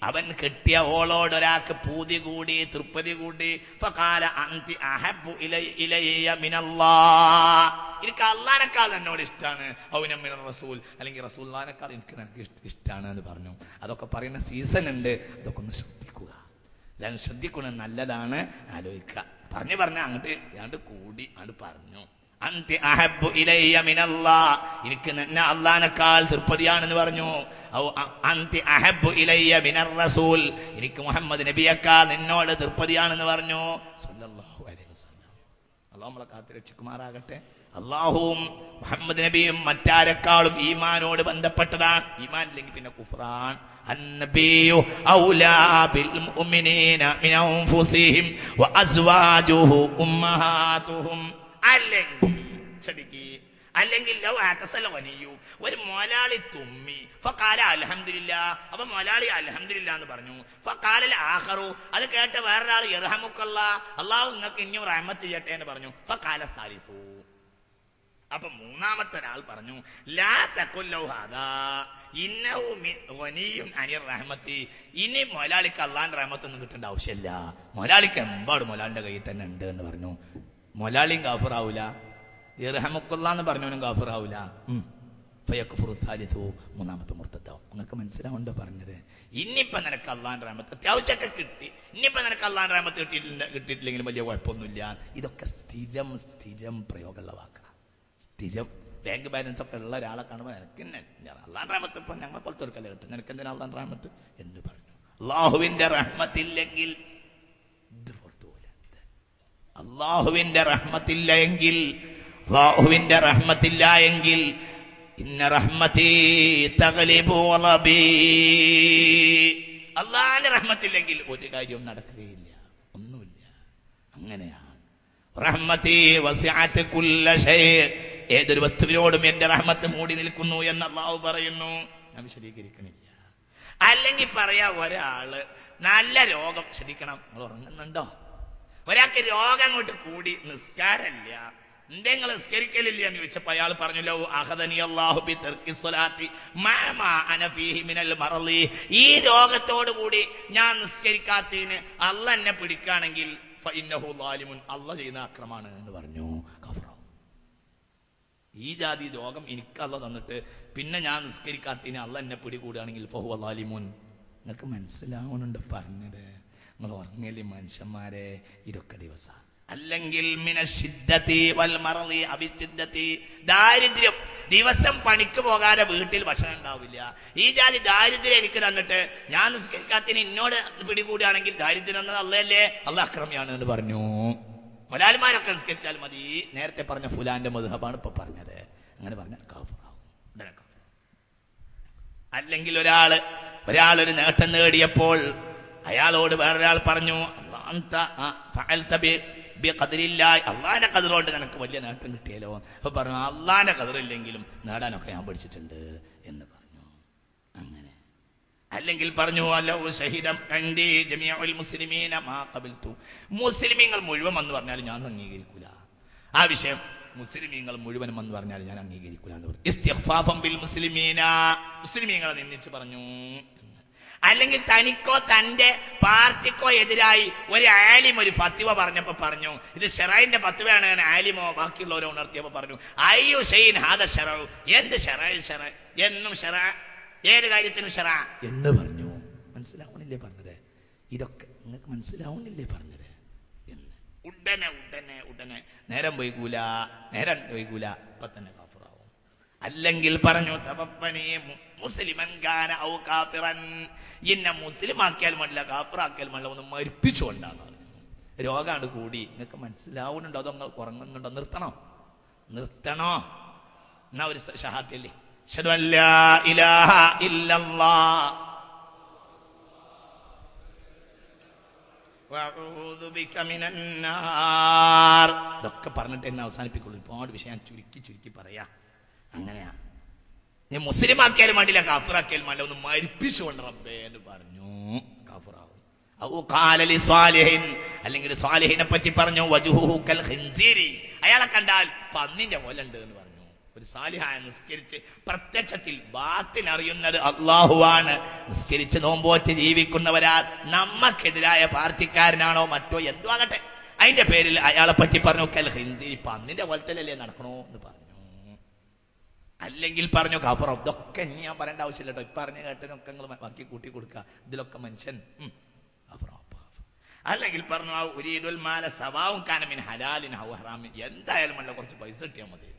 അവൻ കെട്ടിയ ഓളോട് ഒരാൾക്ക് പൂതി കൂടി, തൃപ്തി കൂടി. ഫഖാല അൻതി അഹബ്ബു ഇലയ്യ മിനല്ലാഹ്, എനിക്ക് അള്ളാഹിനേക്കാൾ എന്നോട് ഇഷ്ടമാണ്. ഔന മിനർ റസൂൽ, അല്ലെങ്കിൽ റസൂലുള്ളാഹിനേക്കാൾ എനിക്ക് ഇഷ്ടമാണ് എന്ന് പറഞ്ഞു. അതൊക്കെ പറയുന്ന സീസൺ ഉണ്ട്, അതൊക്കെ ഒന്ന് ശ്രദ്ധിക്കുക. ഞാൻ ശ്രദ്ധിക്കുന്നത് നല്ലതാണ്, ആലോചിക്കുക. പറഞ്ഞ് അങ്ങോട്ട് കൂടി അങ്ങോട്ട് പറഞ്ഞു. അൻതി അഹബ്ബു ഇലയ്യ മിനല്ലാഹ്, എനിക്ക് അള്ളാഹിനേക്കാൾ തൃപ്തിയാണെന്ന് പറഞ്ഞു. അൻതി അഹബ്ബു ഇലയ്യ മിനർ റസൂൽ, എനിക്ക് മുഹമ്മദ് നബിയേക്കാൾ നിന്നോട് തൃപ്തിയാണെന്ന് പറഞ്ഞു സല്ലല്ലാഹു അലൈഹി വസല്ലം. അല്ലാഹു നമ്മളെ കാത്തുരക്ഷിക്കുമാറാകട്ടെ. അള്ളാഹുവും മുഹമ്മദ് നബിയും മറ്റാരെക്കാളും ഈമാനോട് ബന്ധപ്പെട്ടതാണ്. ഈമാൻ ഇല്ലെങ്കിൽ പിന്നെ കുഫ്റാൻ. അന്നബിയു ഔലാ ബിൽ മുഅ്മിനീന മിൻ അൻഫുസിഹിം വഅസ്വാജുഹു ഉമ്മഹാതുഹും. അല്ലെങ്കിൽ ഒരു മൊലാളി തുമ്മി, ഫഖാല അൽഹംദുലില്ലാഹ്, അപ്പൊ മൊലാളി അൽഹംദുലില്ലാഹ് എന്ന് പറഞ്ഞു. ഫഖാല ആഖറു, അത് കേട്ട വേറൊരാൾ യർഹമുക്കല്ലാഹ്, അല്ലാഹു നിങ്ങൾക്ക് ഇനിയും റഹ്മത്ത് ചെയ്യട്ടെ എന്ന് പറഞ്ഞു. ഫഖാല സാലിസു, അപ്പൊ മൂന്നാമത്തെ ഒരാൾ പറഞ്ഞു, ലാ തഖുൽ ലഹു ഹാദാ ഇന്നഹു ഗനിയ്യുൻ അനിർ റഹ്മത്തി, ഇനി മൊലാളിക്ക് അല്ലാഹുവിന്റെ റഹ്മത്ത് ഒന്നും കിട്ടേണ്ട ആവശ്യമില്ല, മൊലാളിക്ക് എമ്പാട് മൊലാളിന്റെ കയ്യിൽ തന്നെ ഉണ്ട് എന്ന് പറഞ്ഞു. മൊലാളിയും ഗാഫിറാവൂല, ഇർഹമുക്കല്ലാഹ് എന്ന് പറഞ്ഞവനും ഗാഫിറാവൂല. ഫയക്ഫുറു സാലിസു, മൂന്നാമത്തെ മുർത്തദാവും. നിങ്ങൾക്ക് മനസ്സിലാവുണ്ടോ പറഞ്ഞത്? ഇനിയിപ്പോ നിനക്ക് അള്ളാഹിന്റെ റഹ്മത്ത് അത്യാവശ്യമൊക്കെ കിട്ടി, ഇനിയിപ്പോ നിനക്ക് അള്ളാഹിന്റെ റഹ്മത്ത് കിട്ടിയിട്ടില്ലെങ്കിലും വലിയ കുഴപ്പമൊന്നുമില്ല. ഇതൊക്കെ സ്ഥിരം പ്രയോഗമുള്ള വാക്കാണ്. സ്ഥിരം ബാങ്ക് ബാലൻസ് ഒക്കെ ഉള്ള ഒരാളെ കാണുമ്പോൾ നിനക്ക് അള്ളാഹിന്റെ റഹ്മത്ത് ഇപ്പൊ ഞങ്ങളെ പോലത്തെ ഒരു കല കിട്ടും, നിനക്ക് എന്തിനാ അള്ളാഹിന്റെ റഹ്മത്ത് എന്ന് പറഞ്ഞു. അള്ളാഹുവിന്റെ റഹ്മത്തില്ലെങ്കിൽ അള്ളാഹുവിന്റെ റഹ്മത്തില്ല എങ്കിൽ ഇന്ന റഹ്മതി തഗ്ലിബു റബി, അള്ളാഹിന്റെ റഹ്മത്തില്ലെങ്കിൽ ഒരു കാര്യവും നടക്കുകയില്ല, ഒന്നുമില്ല. അങ്ങനെയാണ്. റഹ്മതി വസിഅത് കുല്ല ഷൈ, ഏതൊരു വസ്തുവിനോടും എന്റെ റഹ്മത്ത് മൂടി നിൽക്കുന്നു എന്ന് അള്ളാഹു പറയുന്നു. ഞാൻ വിശദീകരിക്കണില്ല. അല്ലെങ്കിൽ പറയാ, ഒരാള് നല്ല രോഗം, ശ്രദ്ധിക്കണം, നിങ്ങൾ ഉറങ്ങുന്നുണ്ടോ? ഒരാൾക്ക് രോഗം അങ്ങോട്ട് കൂടി, നിസ്കാരമില്ല, നിങ്ങൾ നിസ്കരിക്കലില്ല എന്ന് ചോദിച്ചപ്പോ അയാൾ പറഞ്ഞല്ലോ, ഈ രോഗത്തോടു കൂടി ഞാൻ നിസ്കരിക്കാത്തതിന് അള്ള എന്നെ പിടിക്കുകയാണെങ്കിൽ അള്ള ചെയ്യുന്ന അക്രമാണ് എന്ന് പറഞ്ഞു. ഈ ജാതി രോഗം എനിക്ക് അള്ള തന്നിട്ട് പിന്നെ ഞാൻ നിസ്കരിക്കാത്തതിന് അള്ള എന്നെ പിടികൂടുകയാണെങ്കിൽ ഫഹുവ ളാലിമുൻ. നിങ്ങൾക്ക് മനസ്സിലാവുന്നുണ്ട് പറഞ്ഞത്? നിങ്ങൾ ഉറങ്ങില്ലേ മനുഷ്യന്മാരെ? ഇതൊക്കെ ദിവസം അല്ലെങ്കിൽ മിനശ്ശിദ്ദതി വൽ മറളി അബിശ്ശിദ്ദതി, ദാരിദ്ര്യം, ദിവസം പണിക്ക് പോകാതെ വീട്ടിൽ ഭക്ഷണം ഉണ്ടാവില്ല. ഈ ജാതി ദാരിദ്ര്യം എനിക്ക് തന്നിട്ട് ഞാൻ നിസ്കരിക്കാത്തതിന് എന്നോട് പിടികൂടുകയാണെങ്കിൽ ദാരിദ്ര്യം എന്നത് അള്ളയല്ലേ, അള്ളാഹ് അക്രമിയാണ് എന്ന് പറഞ്ഞു. മുലാലിമാരൊക്കെ നിസ്കരിച്ചാൽ മതി. നേരത്തെ പറഞ്ഞ ഫുലാന്റെ മദ്ഹബാണ് ഇപ്പൊ പറഞ്ഞത്. അങ്ങനെ പറഞ്ഞാൽ കാഫിറാവും. അല്ലെങ്കിൽ ഒരാളൊരു നേട്ടം നേടിയപ്പോൾ അയാളോട് വേറൊരാൾ പറഞ്ഞു, അള്ളാന്റെ കതിറുകൊണ്ട് നിനക്ക് വലിയ നേട്ടം കിട്ടിയല്ലോ. അപ്പൊ പറഞ്ഞു, അള്ളാന്റെ കതിറില്ലെങ്കിലും നേടാനൊക്കെ ഞാൻ പഠിച്ചിട്ടുണ്ട് എന്ന് പറഞ്ഞു. അങ്ങനെ അല്ലെങ്കിൽ പറഞ്ഞു, മുസ്ലിമീങ്ങൾ മുഴുവൻ എന്ന് പറഞ്ഞാലും ഞാൻ അംഗീകരിക്കൂല. ആ വിഷയം മുസ്ലിമീങ്ങൾ മുഴുവനും എന്ന് പറഞ്ഞാലും ഞാൻ അംഗീകരിക്കൂല എന്ന് പറഞ്ഞു. ഇസ്തിഗ്ഫാഫൻ ബിൽ മുസ്ലിമീന, മുസ്ലിമീങ്ങളെ നിന്ദിച്ച് പറഞ്ഞു. അല്ലെങ്കിൽ തനിക്കോ തന്റെ പാർട്ടിക്കോ എതിരായി ഒരു ആലിം ഒരു ഫത്വ പറഞ്ഞപ്പോ പറഞ്ഞു, ഇത് ഷറൈന്റെ ഫത്വയാണ്. ആലിമോ ബാക്കിയുള്ളവരോ ഉണർത്തിയപ്പോ പറഞ്ഞു, അയ്യോ ഷെയ്ൻ ഹാദ ഷറഉ, എന്ത് ഷറ എന്നും ഷറ, ഏത് കാര്യത്തിനും ഷറ എന്ന് പറഞ്ഞു. മനസ്സിലാവണില്ലേ പറഞ്ഞത്? ഇതൊക്കെ നിങ്ങൾക്ക് മനസ്സിലാവണില്ലേ പറഞ്ഞത് എന്ന് ഉടനെ നേരം വൈകൂല ഇപ്പൊ തന്നെ കാഫിറാവും. അല്ലെങ്കിൽ പറഞ്ഞു, മുസ്ലിമൻ കാന ഔ കാഫിറൻ, എന്നെ മുസ്ലിം ആക്കിയാൽ മല്ല കാഫിറാക്കിയാൽ മല്ല, ഒന്ന് മരിപ്പിച്ചുകൊണ്ടാണ്. രോഗാണ് കൂടി. നിങ്ങൾക്ക് മനസ്സിലാവുന്നുണ്ടോ? അതോ നിങ്ങൾ ഉറങ്ങുന്നുണ്ടോ? നിർത്തണോ? എന്നാ ഒരു ഷഹാദത്തല്ലേ, അശ്ഹദു അല്ലാ ഇലാഹ ഇല്ലല്ലാഹ് വഅഊദു ബിക മിനൻ നാർ. ഇതൊക്കെ പറഞ്ഞിട്ട് എന്നെ അവസാനിപ്പിക്കുള്ളൂ. ഒരുപാട് വിഷയം ചുരുക്കി പറയാ. അങ്ങനെയാ. നീ മുസ്ലിം ആക്കിയാലും വേണ്ടില്ല, കാഫിറാക്കിയാലും വേണ്ട, ഒന്ന് മരിപ്പിച്ചുകൊണ്ട് റബ്ബേ എന്ന് പറഞ്ഞു, കാഫിറാവും. അല്ലെങ്കിൽ സ്വാലിഹിനെ പറ്റി പറഞ്ഞു, വജുഹുഹു കൽ ഖിൻസീരി, അയാളെ കണ്ടാൽ പന്നിന്റെ പോലുണ്ട് എന്ന് പറഞ്ഞു. ഒരു സാലിഹായ നിസ്കരിച്ച് പ്രത്യക്ഷത്തിൽ ബാത്തിനറിയുന്നത് അള്ളാഹുവാണ്. നിസ്കരിച്ച് നോമ്പോറ്റ് ജീവിക്കുന്നവരാൽ നമ്മക്കെതിരായ പാർട്ടിക്കാരനാണോ മറ്റോ എന്തോ ആകട്ടെ, അതിന്റെ പേരിൽ അയാളെ പറ്റി പറഞ്ഞു കൽ ഖിൻസീരി, പന്നിന്റെ പോലത്തല്ലേ നടക്കണോ എന്ന് പറഞ്ഞു. അല്ലെങ്കിൽ പറഞ്ഞു കാഫിറാവും. ഇതൊക്കെ ഇനി ഞാൻ പറയേണ്ട ആവശ്യമില്ല കേട്ടോ. ഇപ്പൊ പറഞ്ഞ കേട്ടനൊക്കെ നിങ്ങൾ ബാക്കി കൂട്ടി കൊടുക്കുക. ഇതിലൊക്കെ മനുഷ്യൻ കാഫിറാവും. അല്ലെങ്കിൽ പറഞ്ഞു, ഉരീദുൽ മാല സവാഉൻ കാന മിൻ ഹലാലിൻ ഔ ഹറാമിൻ, എന്തായാലും വേണ്ട കുറച്ച് പൈസ കിട്ടിയാൽ മതി.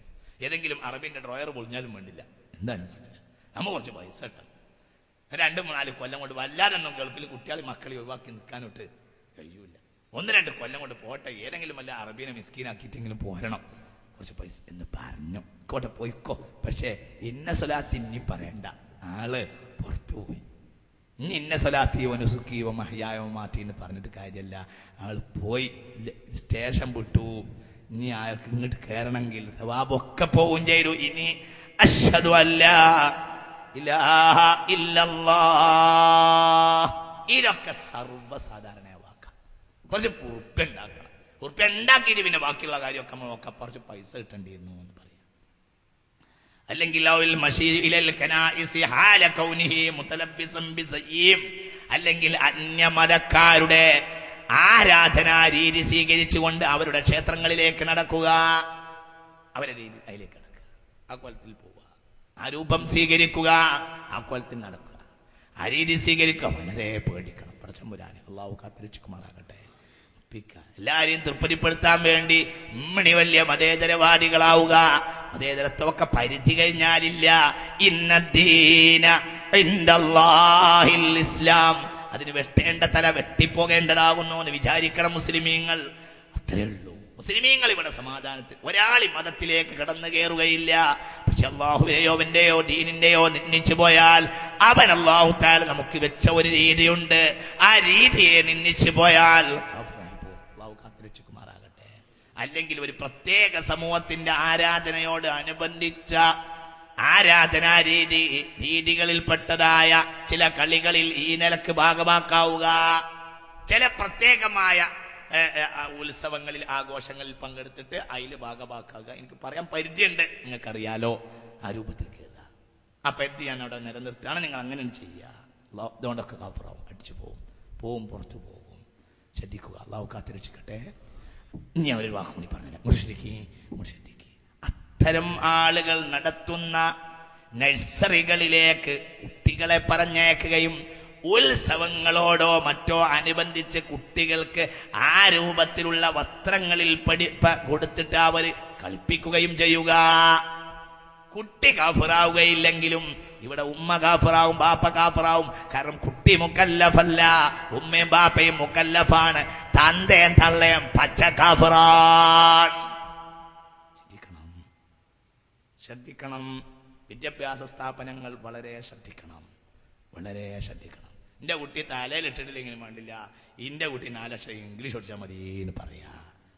ഏതെങ്കിലും അറബിന്റെ ഡ്രോയർ പൊളിഞ്ഞാലും വേണ്ടില്ല, എന്തായാലും വേണ്ടില്ല, നമ്മൾ കുറച്ച് പൈസ കിട്ടണം. 2-4 കൊല്ലം കൊണ്ട് വല്ലാതൊന്നും ഗൾഫിൽ കുട്ടികളെ മക്കളെ ഒഴിവാക്കി നിൽക്കാനോട്ട് കഴിയൂല. 1-2 കൊല്ലം കൊണ്ട് പോട്ടെ, ഏതെങ്കിലും വല്ല അറബീനെ മിസ്കീനാക്കിയിട്ടെങ്കിലും പോരണം, കുറച്ച് പൈസ എന്ന് പറഞ്ഞു. കോട്ടെ പോയിക്കോ, പക്ഷേ ഇന്ന സ്വലാത്ത് ഇനി പറയണ്ട, ആള് പുറത്തുപോയി. ഇനി ഇന്ന സ്വലാത്തി വനുസുക്കിയോ മഹിയായോ മാറ്റി എന്ന് പറഞ്ഞിട്ട് കാര്യമല്ല. ആള് പോയി, സ്റ്റേഷൻ വിട്ടു. ഇനി അയാൾക്ക് ഇങ്ങോട്ട് കയറണമെങ്കിൽ സവാബൊക്കെ പോവും ചെയ്തു. ഇനി അശ്ഹദു അല്ലാ ഇലാഹ ഇല്ലല്ലാഹ്, ഇതൊക്കെ സർവ്വസാധാരണ വാക്കാം. കുറച്ച് ഉറുപ്പ്യ ഉണ്ടാക്കിയിട്ട് പിന്നെ ബാക്കിയുള്ള കാര്യമൊക്കെ നമ്മൾ നോക്കാം. കുറച്ച് പൈസ കിട്ടേണ്ടിയിരുന്നു എന്ന് പറയാം. അല്ലെങ്കിൽ അല്ലെങ്കിൽ അന്യമതക്കാരുടെ ആരാധനാ രീതി സ്വീകരിച്ചുകൊണ്ട് അവരുടെ ക്ഷേത്രങ്ങളിലേക്ക് നടക്കുക, അവരുടെ രീതി അതിലേക്ക് നടക്കുക, ആ കോലത്തിൽ പോവുക, ആ രൂപം സ്വീകരിക്കുക, ആ കോലത്തിൽ നടക്കുക, ആ രീതി സ്വീകരിക്കുക. വളരെ പേടിക്കണം. പടച്ചമ്പുരാനെ അള്ളാഹു കാത്തിരക്ഷിക്കുമാറാകട്ടെ. എല്ലാരെയും തൃപ്തിപ്പെടുത്താൻ വേണ്ടി വലിയ മതേതരവാദികളാവുക. മതേതരത്വമൊക്കെ പരിധി കഴിഞ്ഞാലില്ല. ഇന്നദ്ദീന ഇൻദല്ലാഹിൽ ഇസ്ലാം, അതിന് വെട്ടേണ്ട തല വെട്ടിപ്പോകേണ്ടതാകുന്നു എന്ന് വിചാരിക്കണം മുസ്ലിമീങ്ങൾ. അത്രേ ഉള്ളൂ. മുസ്ലിമീങ്ങൾ ഇവിടെ സമാധാനത്തിൽ ഒരാൾ മതത്തിലേക്ക് കടന്നു കയറുകയില്ല. പക്ഷെ അള്ളാഹുവിനെയോ അവന്റെയോ ദീനിന്റെയോ നിന്ദിച്ചു പോയാൽ അവൻ അള്ളാഹു തആല നമുക്ക് വെച്ച ഒരു രീതിയുണ്ട്. ആ രീതിയെ നിന്ദിച്ചു പോയാൽ അള്ളാഹു കാത്തിരക്ഷിക്കുമാറാകട്ടെ. അല്ലെങ്കിൽ ഒരു പ്രത്യേക സമൂഹത്തിന്റെ ആരാധനയോട് അനുബന്ധിച്ച ആരാധനാ രീതികളിൽപ്പെട്ടതായ ചില കളികളിൽ ഈ നിലക്ക് ഭാഗമാക്കാവുക. ചില പ്രത്യേകമായ ഉത്സവങ്ങളിൽ ആഘോഷങ്ങളിൽ പങ്കെടുത്തിട്ട് അതിൽ ഭാഗമാക്കുക. എനിക്ക് പറയാൻ പരിധിയുണ്ട്, നിങ്ങൾക്കറിയാലോ. ആ രൂപത്തിൽ കയറുക, ആ പരിധി ഞാൻ അവിടെ നിലനിർത്തുകയാണ്. നിങ്ങൾ അങ്ങനെ ചെയ്യുക. ഇതുകൊണ്ടൊക്കെ കാഫിറാവും, അടിച്ചു പോവും, പുറത്തു പോകും. ശ്രദ്ധിക്കുക. അള്ളാഹു കാത്തിരക്ഷിക്കട്ടെ. ഇനി അവരൊരു വാക്ക് കൂടി പറഞ്ഞില്ല, മുർഷിദി. അത്തരം ആളുകൾ നടത്തുന്ന നഴ്സറികളിലേക്ക് കുട്ടികളെ പറഞ്ഞേക്കുകയും ഉത്സവങ്ങളോടോ മറ്റോ അനുബന്ധിച്ച് കുട്ടികൾക്ക് ആ രൂപത്തിലുള്ള വസ്ത്രങ്ങളിൽ കൊടുത്തിട്ട് അവർ കളിപ്പിക്കുകയും ചെയ്യുക. കുട്ടി കാഫിറാവുകയില്ലെങ്കിലും ഇവിടെ ഉമ്മ കാഫിറാവും, ബാപ്പ കാഫിറാവും. കാരണം കുട്ടി മുക്കല്ലഫല്ല, ഉമ്മയും ബാപ്പയും മുക്കല്ലഫാണ്. തന്തയും തള്ളയും പച്ച കാഫിറാൻ. ശ്രദ്ധിക്കണം. വിദ്യാഭ്യാസ സ്ഥാപനങ്ങൾ വളരെ ശ്രദ്ധിക്കണം, വളരെ ശ്രദ്ധിക്കണം. എൻ്റെ കുട്ടി തലയിലിട്ടിട്ടില്ലെങ്കിലും വേണ്ടില്ല, എൻ്റെ കുട്ടി 4 ലക്ഷം ഇംഗ്ലീഷ് പഠിച്ചാൽ മതി എന്ന് പറയാ.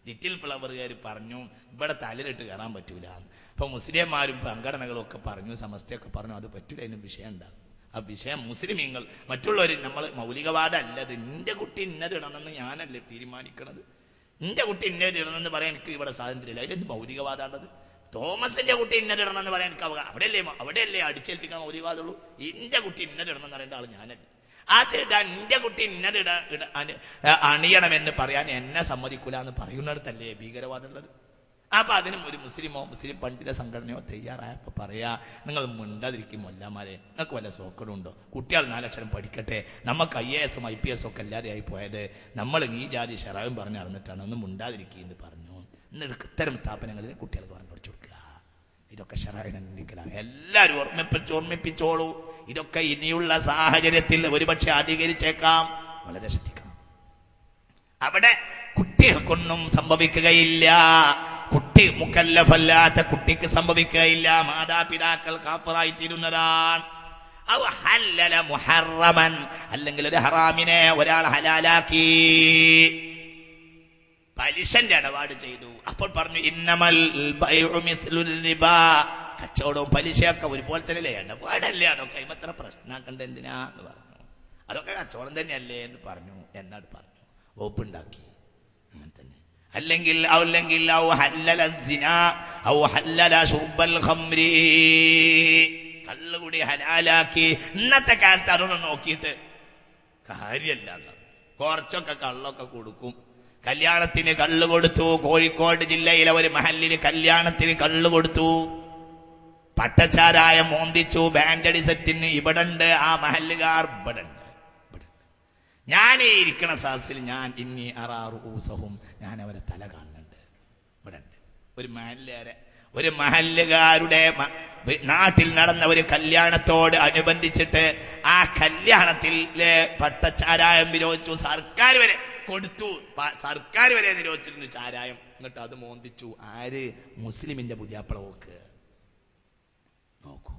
ലിറ്റിൽ ഫ്ലവറുകാർ പറഞ്ഞു ഇവിടെ തലയിലിട്ട് കയറാൻ പറ്റൂല. അപ്പോൾ മുസ്ലിംമാരും സംഘടനകളും ഒക്കെ പറഞ്ഞു, സമസ്തയൊക്കെ പറഞ്ഞു അത് പറ്റൂല, അതിന് വിഷയം ഉണ്ടാകും. ആ വിഷയം മുസ്ലിമീങ്ങൾ മറ്റുള്ളവർ നമ്മൾ മൗലികവാദമല്ലത്. എൻ്റെ കുട്ടി ഇന്നത് ഇടണമെന്ന് ഞാനല്ലേ തീരുമാനിക്കണത്. എൻ്റെ കുട്ടി ഇന്നത് ഇടണമെന്ന് പറയാൻ എനിക്ക് ഇവിടെ സ്വാതന്ത്ര്യമില്ല. അതിലെന്ത് മൗലികവാദമാണത്? തോമസിന്റെ കുട്ടി ഇന്നത് ഇടണമെന്ന് പറയാൻ എനിക്ക് അവിടെയല്ലേ അടിച്ചേൽപ്പിക്കാൻ മൗലികവാദമുള്ളൂ. എൻ്റെ കുട്ടി ഇന്നത് ഇടണമെന്ന് പറയേണ്ട ആൾ ഞാനല്ല. അതിടാൻ എൻ്റെ കുട്ടി ഇന്നത് അണിയണമെന്ന് പറയാൻ എന്നെ സമ്മതിക്കൂല എന്ന് പറയുന്നിടത്തല്ലേ ഭീകരവാദമുള്ളത്. അപ്പൊ അതിനും ഒരു മുസ്ലിം പണ്ഡിത സംഘടനയോ തയ്യാറായപ്പോ പറയാ, നിങ്ങൾ മിണ്ടാതിരിക്കും മൊല്ലാമാരെ, നിങ്ങൾക്ക് വല്ല സോക്കടുണ്ടോ? കുട്ടികൾ 4 അക്ഷരം പഠിക്കട്ടെ. നമുക്ക് IAS IPS ഒക്കെ എല്ലാവരും ആയി പോയത് നമ്മൾ ഈ ജാതി ഷറാവും പറഞ്ഞു നടന്നിട്ടാണ്. ഒന്ന് മിണ്ടാതിരിക്കുമെന്ന് പറഞ്ഞു. എന്നിട്ട് ഇത്തരം സ്ഥാപനങ്ങളിൽ കുട്ടികൾക്ക് പറഞ്ഞു കൊടുക്കുക. ഇതൊക്കെ ഷറായിനാണ്. എല്ലാവരും ഓർമ്മിപ്പിച്ചോളൂ. ഇതൊക്കെ ഇനിയുള്ള സാഹചര്യത്തിൽ ഒരുപക്ഷെ അധികരിച്ചേക്കാം. വളരെ ശ്രദ്ധിക്കണം. അവിടെ കുട്ടികൾക്കൊന്നും സംഭവിക്കുകയില്ല. കുട്ടി മുക്കല്ലഫല്ലാത്ത കുട്ടിക്ക് സംഭവിക്കുകയില്ല. മാതാപിതാക്കൾ കാഫിറായി തീരുന്നതാണ്. അല്ലെങ്കിൽ ഒരു ഹറാമിനെ ഒരാൾ ഹലാലാക്കി, പലിശന്റെ ഇടപാട് ചെയ്തു. അപ്പോൾ പറഞ്ഞു ഇന്നമൽ ബൈഉ മിസ്ലുൽ റിബാ, കച്ചവടവും പലിശയൊക്കെ ഒരുപോലെ തന്നെയല്ലേ, ഇടപാടല്ലേ, അതൊക്കെ അതിമത്ര പ്രശ്നമാക്കണ്ട എന്തിനാന്ന് പറഞ്ഞു. അതൊക്കെ കച്ചവടം തന്നെയല്ലേ എന്ന് പറഞ്ഞു. എന്നാണ് പറഞ്ഞു, വകുപ്പുണ്ടാക്കി. അങ്ങനെ തന്നെ. അല്ലെങ്കിൽ കള്ളുകൂടി ഹലാലാക്കി. ഇന്നത്തെ കാലത്ത് അതൊന്നും നോക്കിയിട്ട് കാര്യല്ല. കുറച്ചൊക്കെ കള്ളൊക്കെ കൊടുക്കും. കല്യാണത്തിന് കള്ളു കൊടുത്തു. കോഴിക്കോട് ജില്ലയിലെ ഒരു മഹല്ലിന് കല്യാണത്തിന് കള്ളു കൊടുത്തു. പട്ടച്ചാരായം മോന്തിച്ചു. ബാൻഡടി സെറ്റിന് ഇവിടെ ഉണ്ട്. ആ മഹല്ലുകാർ ഇവിടെ ഉണ്ട്. ഞാൻ ഈ ഇരിക്കണ സാസിൽ ഞാൻ ഇന്നി അറാറുസഹും, ഞാൻ അവരെ തല കാണുന്നുണ്ട്. ഇവിടെ ഉണ്ട് ഒരു മഹല്ലുകാരുടെ നാട്ടിൽ നടന്ന ഒരു കല്യാണത്തോട് അനുബന്ധിച്ചിട്ട് ആ കല്യാണത്തിലെ പട്ടച്ചാരായം വിരോധിച്ചു. സർക്കാർ വരെ കൊടുത്തു. സർക്കാർ വരെ നിരോധിച്ചിട്ടുണ്ട് ചാരായം. എന്നിട്ട് അത് മോന്തിച്ചു. ആര്? മുസ്ലിമിന്റെ പുതിയാപ്പള പോക്ക്. നോക്കൂ,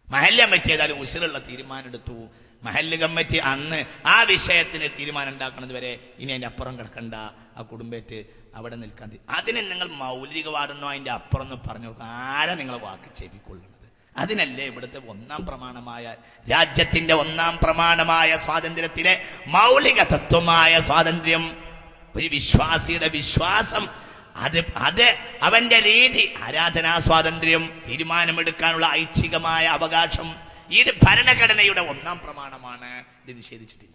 മഹല്ല് കമ്മിറ്റി ഏതായാലും ഉശിറുള്ള തീരുമാനം എടുത്തു. മഹല്ല് കമ്മിറ്റി അന്ന് ആ വിഷയത്തിന് തീരുമാനം ഉണ്ടാക്കുന്നത് വരെ ഇനി അതിന്റെ അപ്പുറം കിടക്കണ്ട, ആ കുടുംബേറ്റ് അവിടെ നിൽക്കാൻ. അതിന് നിങ്ങൾ മൗലികവാദമോ അതിന്റെ അപ്പുറം എന്ന് പറഞ്ഞു കൊടുക്കുക. ആരാ നിങ്ങളെ വാക്ക് ചെവിക്കൊള്ളുന്നത്? അതിനല്ലേ ഇവിടുത്തെ ഒന്നാം പ്രമാണമായ, രാജ്യത്തിന്റെ ഒന്നാം പ്രമാണമായ സ്വാതന്ത്ര്യത്തിലെ മൗലിക തത്വമായ സ്വാതന്ത്ര്യം. ഒരു വിശ്വാസിയുടെ വിശ്വാസം, അത് അവന്റെ രീതി, ആരാധനാ സ്വാതന്ത്ര്യം, തീരുമാനമെടുക്കാനുള്ള ഐച്ഛികമായ അവകാശം, ഇത് ഭരണഘടനയുടെ ഒന്നാം പ്രമാണമാണ്. ഇത് നിഷേധിച്ചിട്ടില്ല.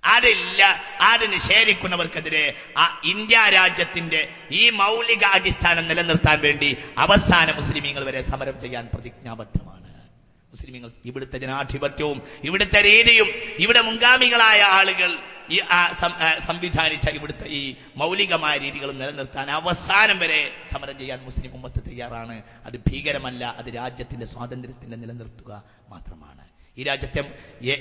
അതില്ല. അത് നിഷേധിക്കുന്നവർക്കെതിരെ ആ ഇന്ത്യ രാജ്യത്തിന്റെ ഈ മൗലിക അടിസ്ഥാനം നിലനിർത്താൻ വേണ്ടി അവസാന മുസ്ലിമീങ്ങൾ വരെ സമരം ചെയ്യാൻ പ്രതിജ്ഞാബദ്ധമാണ്. മുസ്ലിമീങ്ങൾ ഇവിടുത്തെ ജനാധിപത്യവും ഇവിടുത്തെ രീതിയും ഇവിടെ മുൻഗാമികളായ ആളുകൾ സംവിധാനിച്ച ഇവിടുത്തെ ഈ മൗലികമായ രീതികളും നിലനിർത്താൻ അവസാനം വരെ സമരം ചെയ്യാൻ മുസ്ലിം ഉമ്മത്ത് തയ്യാറാണ്. അത് ഭീകരമല്ല, അത് രാജ്യത്തിന്റെ സ്വാതന്ത്ര്യത്തിന്റെ നിലനിർത്തുക മാത്രമാണ്. ഈ രാജ്യത്തെ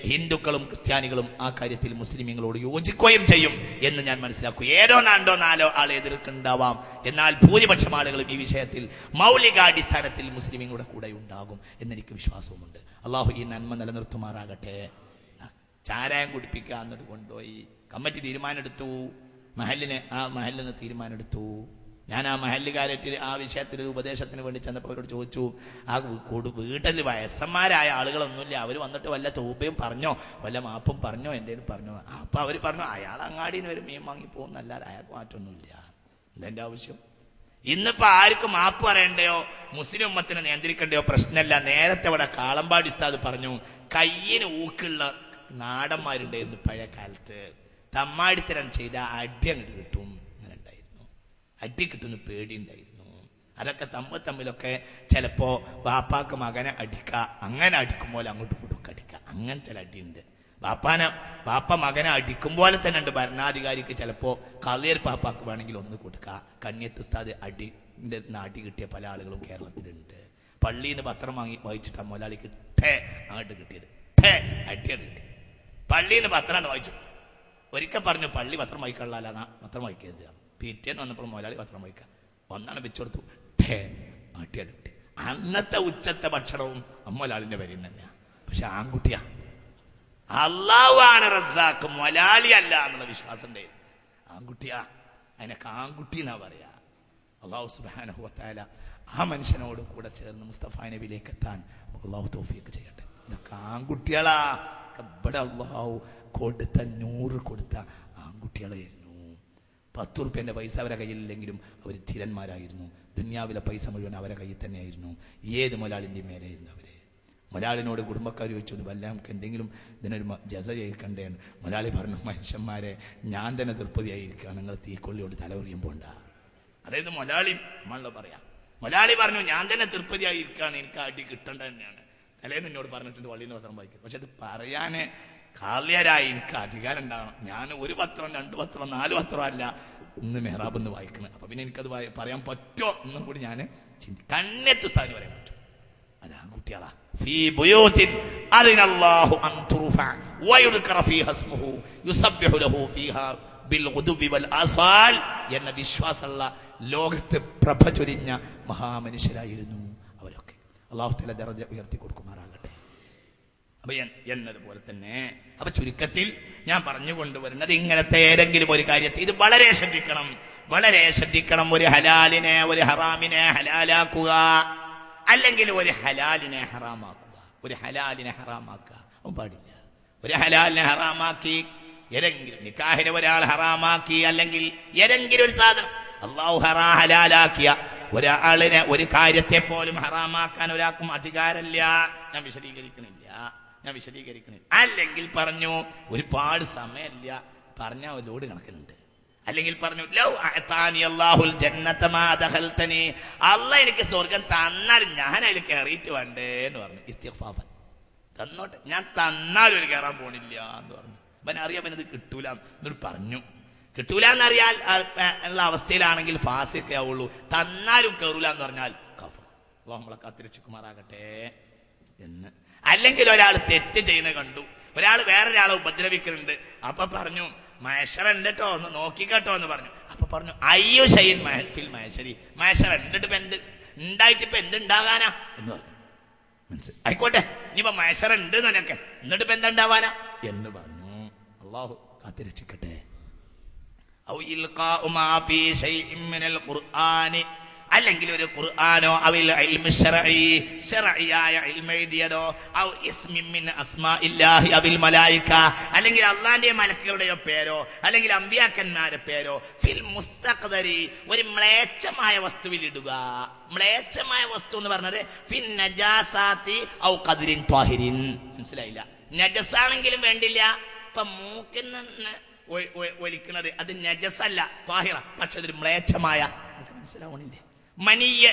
ഹിന്ദുക്കളും ക്രിസ്ത്യാനികളും ആ കാര്യത്തിൽ മുസ്ലിമീങ്ങളോട് യോജിക്കുകയും ചെയ്യും എന്ന് ഞാൻ മനസ്സിലാക്കും. 4 ആൾ എതിർക്കുണ്ടാവാം, എന്നാൽ ഭൂരിപക്ഷം ആളുകളും ഈ വിഷയത്തിൽ മൗലികാടിസ്ഥാനത്തിൽ മുസ്ലിമീങ്ങളുടെ കൂടെ ഉണ്ടാകും എന്നെനിക്ക് വിശ്വാസവുമുണ്ട്. അള്ളാഹു ഈ നന്മ നിലനിർത്തുമാറാകട്ടെ. ചാരായം കുടിപ്പിക്കുക എന്നിട്ട് കൊണ്ടുപോയി കമ്മിറ്റി തീരുമാനമെടുത്തു. ആ മഹല്ലിന് തീരുമാനമെടുത്തു. ഞാൻ ആ മഹല്ലുകാരറ്റ് ആ വിഷയത്തിൽ ഉപദേശത്തിന് വേണ്ടി ചെന്നപ്പോൾ അവരോട് ചോദിച്ചു, ആ വീട്ടിൽ വയസ്സന്മാരായ ആളുകളൊന്നുമില്ല, അവർ വന്നിട്ട് വല്ല തൗബയും പറഞ്ഞോ വല്ല മാപ്പും പറഞ്ഞോ എന്തേലും പറഞ്ഞോ? അപ്പൊ അവർ പറഞ്ഞു, അയാൾ അങ്ങാടിയിൽ നിന്ന് ഒരു മീൻ വാങ്ങി പോകുന്നല്ലാതെ അയാൾക്ക് മാറ്റമൊന്നുമില്ല. ഇതെന്റെ ആവശ്യം. ഇന്നിപ്പോ ആർക്കും മാപ്പ് പറയണ്ടയോ മുസ്ലിം ഉമ്മത്തിനെ നിയന്ത്രിക്കണ്ടയോ പ്രശ്നമല്ല. നേരത്തെ ഇവിടെ കാളമ്പാടി ഉസ്താദ് പറഞ്ഞു, കയ്യിന് ഊക്കുള്ള നാടന്മാരുണ്ടായിരുന്നു പഴയ കാലത്ത്. തമ്മാടിത്തരം ചെയ്ത അടി അങ്ങോട്ട് കിട്ടും, അങ്ങനെ ഉണ്ടായിരുന്നു. അടി കിട്ടുന്ന പേടിയുണ്ടായിരുന്നു. അതൊക്കെ തമ്മിലൊക്കെ ചിലപ്പോ ബാപ്പാക്ക് മകനെ അടിക്കുക, അങ്ങനെ അടിക്കുമ്പോൾ അങ്ങോട്ടും ഇങ്ങോട്ടും അടിക്കുക, അങ്ങനെ ചില അടിയുണ്ട്. ബാപ്പ മകനെ അടിക്കും പോലെ തന്നെ ഉണ്ട്. ഭരണാധികാരിക്ക് ചിലപ്പോ കളിയർ പാപ്പാക്ക് വേണമെങ്കിൽ ഒന്ന് കൊടുക്കുക. കണ്ണിയത്ത് ഉസ്താദ് അടിന്റെ നാട്ടി കിട്ടിയ പല ആളുകളും കേരളത്തിലുണ്ട്. പള്ളിയിൽ നിന്ന് പത്രം വായിച്ചിട്ടാ മുതലാളിക്ക് അങ്ങോട്ട് കിട്ടിയത് അടിയാണ് കിട്ടി. പള്ളിയിൽ നിന്ന് പത്രമാണ് വായിച്ചു. ഒരിക്കൽ പറഞ്ഞു പള്ളി പത്രം വായിക്കാനുള്ള പത്രം വായിക്കരുത്. പിറ്റേന്ന് വന്നപ്പോൾ മുതലാളി പത്രം വായിക്കുക ഒന്നാണ് വെച്ചുകൊടുത്തു അടിയാണ് കിട്ടി. അന്നത്തെ ഉച്ചത്തെ ഭക്ഷണവും മുതലാളിന്റെ പേരിൽ തന്നെയാണ്. പക്ഷെ ആൺകുട്ടിയാ, അള്ളാഹുവാണ് റസാഖ്, മുതലാളി അല്ല എന്നുള്ള വിശ്വാസം ഉണ്ടായിരുന്നു. ആൺകുട്ടിയാ, അതിനൊക്കെ ആൺകുട്ടി എന്നാ പറയാ. അള്ളാഹു സുബ്ഹാനഹു വ തആല ആ മനുഷ്യനോട് കൂടെ ചേർന്ന് മുസ്തഫ നബിയിലേക്ക് എത്താൻ അള്ളാഹു തൗഫീഖ് ചെയ്യട്ടെ. ഇതൊക്കെ ആൺകുട്ടികളാ. ഇവിടെ അള്ളാഹു കൊടുത്ത 100 കൊടുത്ത ആൺകുട്ടികളായിരുന്നു. 10 റുപ്യന്റെ പൈസ അവരെ കയ്യിലില്ലെങ്കിലും അവർ ധീരന്മാരായിരുന്നു. ദുനിയാവിലെ പൈസ മുഴുവൻ അവരെ കയ്യിൽ തന്നെയായിരുന്നു. ഏത് മുതലാളിൻ്റെയും മേലെയായിരുന്നു അവര്. മുതലാളിനോട് കുടുംബക്കാർ ചോദിച്ചു, വല്ല നമുക്ക് എന്തെങ്കിലും ഇതിനൊരു ജസ ചെയ്യിക്കണ്ടേന്ന്. മുതലാളി പറഞ്ഞു, മനുഷ്യന്മാരെ ഞാൻ തന്നെ തൃപ്തിയായിരിക്കുകയാണ്, നിങ്ങൾ തീക്കൊള്ളിയോട് തലകുറിയും പോണ്ട. അതായത് മുതലാളി നമ്മളെ പറയാം, മുതലാളി പറഞ്ഞു ഞാൻ തന്നെ തൃപ്തിയായിരിക്കുകയാണ്, എനിക്ക് അടി കിട്ടേണ്ട തന്നെയാണ്. തലേന്ന് എന്നോട് പറഞ്ഞിട്ടുണ്ട് പള്ളിയിൽ നിന്ന് പത്രം വായിക്കും. പക്ഷെ അത് പറയാന് കാളിയരായി എനിക്ക് അധികാരം ഉണ്ടാകണം. ഞാൻ 1 പത്രം 2 പത്രം 4 പത്രം അല്ല ഇന്ന് മെഹ്റാബ് എന്ന് വായിക്കണം. അപ്പൊ പിന്നെ എനിക്കത് പറയാൻ പറ്റുമോ എന്നും കൂടി ഞാൻ കണ്ണെത്തു സ്ഥാനം പറയാൻ പറ്റും. അത് ആൺകുട്ടികളാ. ഫീ ബുയൂത്തിൻ അദിനല്ലാഹു അൻ തുർഫഅ വയുദ്കറ ഫീഹാ ഇസ്മുഹു യുസബ്ബിഹു ലഹു ഫീഹാ ബിൽ ഗുദുബി വൽ ആസാൽ എന്ന വിശ്വാസമുള്ള ലോകത്ത് പ്രഭ ചൊരിഞ്ഞ മഹാമനുഷ്യരായിരുന്നു അവരൊക്കെ. അല്ലാഹു തആല ദറജ ഉയർത്തി കൊടുക്കുമാറാകട്ടെ. അപ്പൊ എന്നതുപോലെ തന്നെ അപ്പൊ ചുരുക്കത്തിൽ ഞാൻ പറഞ്ഞു കൊണ്ടുവരുന്നത് ഇങ്ങനത്തെ ഏതെങ്കിലും ഒരു കാര്യത്തിൽ ഇത് വളരെ ശ്രദ്ധിക്കണം, വളരെ ശ്രദ്ധിക്കണം. ഒരു ഹലാലിനെ ഒരു ഹറാമിനെ ഹലാലാക്കുക, അല്ലെങ്കിൽ ഒരു ഹലാലിനെ ഹറാമാക്കുക. ഒരു ഹലാലിനെ ഹറാമാക്കുക പാടില്ല. ഒരു ഹലാലിനെ ഹറാമാക്കി ഏതെങ്കിലും നിക്കാഹിനെ ഒരാൾ ഹറാമാക്കി, അല്ലെങ്കിൽ ഏതെങ്കിലും ഒരു സാധനം അള്ളാഹു ഹലാലാക്കിയ ഒരാളിനെ ഒരു കാര്യത്തെ പോലും ഹറാമാക്കാൻ ഒരാൾക്കും അധികാരമില്ല. ഞാൻ വിശദീകരിക്കണില്ല. അല്ലെങ്കിൽ പറഞ്ഞു ഒരുപാട് സമയമില്ല, പറഞ്ഞ ലോഡ് കണക്കിലുണ്ട്. അല്ലെങ്കിൽ പറഞ്ഞു അള്ളാഹ് എനിക്ക് സ്വർഗം തന്നാൽ ഞാൻ അതിൽ കയറിയിട്ട് വേണ്ടേ എന്ന് പറഞ്ഞു. ഇസ്തിഗ്ഫാഫൻ തന്നോട്ടെ, ഞാൻ തന്നാലും ഒരു കയറാൻ പോണില്ല എന്ന് പറഞ്ഞു. അവനറിയാം അവനത് കിട്ടൂല എന്നോട് പറഞ്ഞു. കിട്ടൂല എന്നറിയാൽ ഉള്ള അവസ്ഥയിലാണെങ്കിൽ ഫാസിഖേ ആവുള്ളൂ. തന്നാലും കയറൂല എന്ന് പറഞ്ഞാൽ കഫർ. നമ്മളെ കാത്തിരക്ഷിക്കുമാറാകട്ടെ എന്ന്. അല്ലെങ്കിൽ ഒരാൾ തെറ്റ് ചെയ്യുന്ന കണ്ടു, ഒരാൾ വേറൊരാളെ ഉപദ്രവിക്കുന്നുണ്ട്, അപ്പൊ പറഞ്ഞു മഹ്ശറുണ്ട് കേട്ടോ, ഒന്ന് നോക്കിക്കട്ടോ എന്ന് പറഞ്ഞു. അപ്പൊ പറഞ്ഞു അയ്യോ ഷൈൻ ഫിൽ മഹ്ശരി, മഹ്ശർ എന്നിട്ട് ഇപ്പൊ എന്ത് ഉണ്ടായിട്ട് ഇപ്പൊ എന്തുണ്ടാകാനാ എന്ന് പറഞ്ഞു. മനസ്സിലായി, ആയിക്കോട്ടെ ഇനിയിപ്പോ മഹ്ശർ ഉണ്ട് എന്നൊക്കെ, എന്നിട്ട് ഇപ്പൊ എന്തുണ്ടാവാനാ എന്ന് പറഞ്ഞു. അള്ളാഹു കാത്തിരക്ഷിക്കട്ടെ. അല്ലെങ്കിൽ ഒരു ഖുർആനോ അവിൽ ഇൽമു ശർഈ ശർഈയായ ഇൽമു എഴുതിയതോ ഔ ഇസ്മിൻ മിൻ അസ്മാഇല്ലാഹി അവിൽ മലായിക, അല്ലെങ്കിൽ അല്ലാഹുവിന്റെ മലക്കുകളുടെയോ പേരോ അല്ലെങ്കിൽ അമ്പിയാക്കന്മാരുടെ പേരോ ഫിൽ മുസ്തഖ്ദരി ഒരു മ്ലേച്ഛമായ വസ്തുവിൽ ഇടുക. മ്ലേച്ഛമായ വസ്തു എന്ന് പറഞ്ഞത് ഫിൻ നജാസാതി ഔ ഖദ്രിൻ ത്വാഹിരിൻ. മനസ്സിലായില്ല? നജസാണെങ്കിലും വേണ്ടില്ല. ഇപ്പൊ മൂക്കിന് ഒലിക്കുന്നത് അത് നജസല്ല, ത്വാഹിറ, പക്ഷെ അതൊരു മ്ലേച്ഛമായ, മനസ്സിലാവണില്ലേ? മനീയ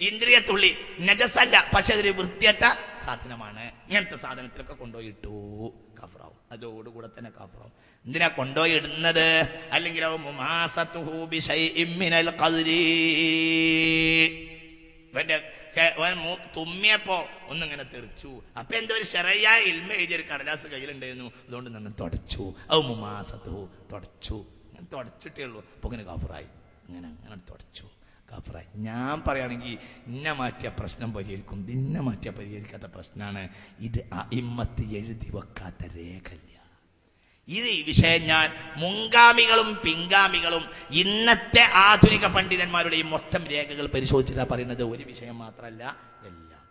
ഇന്ദ്രിയ തുള്ളി നജസല്ല, പക്ഷെ അതൊരു വൃത്തിയറ്റ സാധനമാണ്. ഇങ്ങനത്തെ സാധനത്തിലൊക്കെ കൊണ്ടുപോയി ഇട്ടു, കഫറാവും. അതോടുകൂടെ തന്നെ കഫറാവും. എന്തിനാ കൊണ്ടുപോയി ഇടുന്നത്? അല്ലെങ്കിൽ ഇവന്റെ തുമ്മിയപ്പോ ഒന്നിങ്ങനെ തെറിച്ചു. അപ്പൊ എന്തോ ഒരു ശരയായ ഇൽമ എഴുതിയൊരു കടലാസ് കയ്യിലുണ്ടായിരുന്നു, അതുകൊണ്ട് നിന്ന് തുടച്ചു. അത് മുമാസത്തു തുടച്ചു. ഇങ്ങനെ തുടച്ചിട്ടേ ഉള്ളൂ. അപ്പൊ ഇങ്ങനെ കഫറായി. അങ്ങനെ തുടച്ചു, കഫറായി. ഞാൻ പറയുകയാണെങ്കിൽ ഇന്ന മാറ്റിയ പ്രശ്നം പരിഹരിക്കും, ഇന്ന മാറ്റിയ പരിഹരിക്കാത്ത പ്രശ്നമാണ്. ഇത് അഇമ്മത്ത് എഴുതി വെക്കാത്ത രേഖല്ല. ഇത് ഈ വിഷയം ഞാൻ മുൻഗാമികളും പിൻഗാമികളും ഇന്നത്തെ ആധുനിക പണ്ഡിതന്മാരുടെയും മൊത്തം രേഖകൾ പരിശോധിച്ചിട്ടാണ് പറയുന്നത്. ഒരു വിഷയം മാത്രമല്ല, എല്ലാം.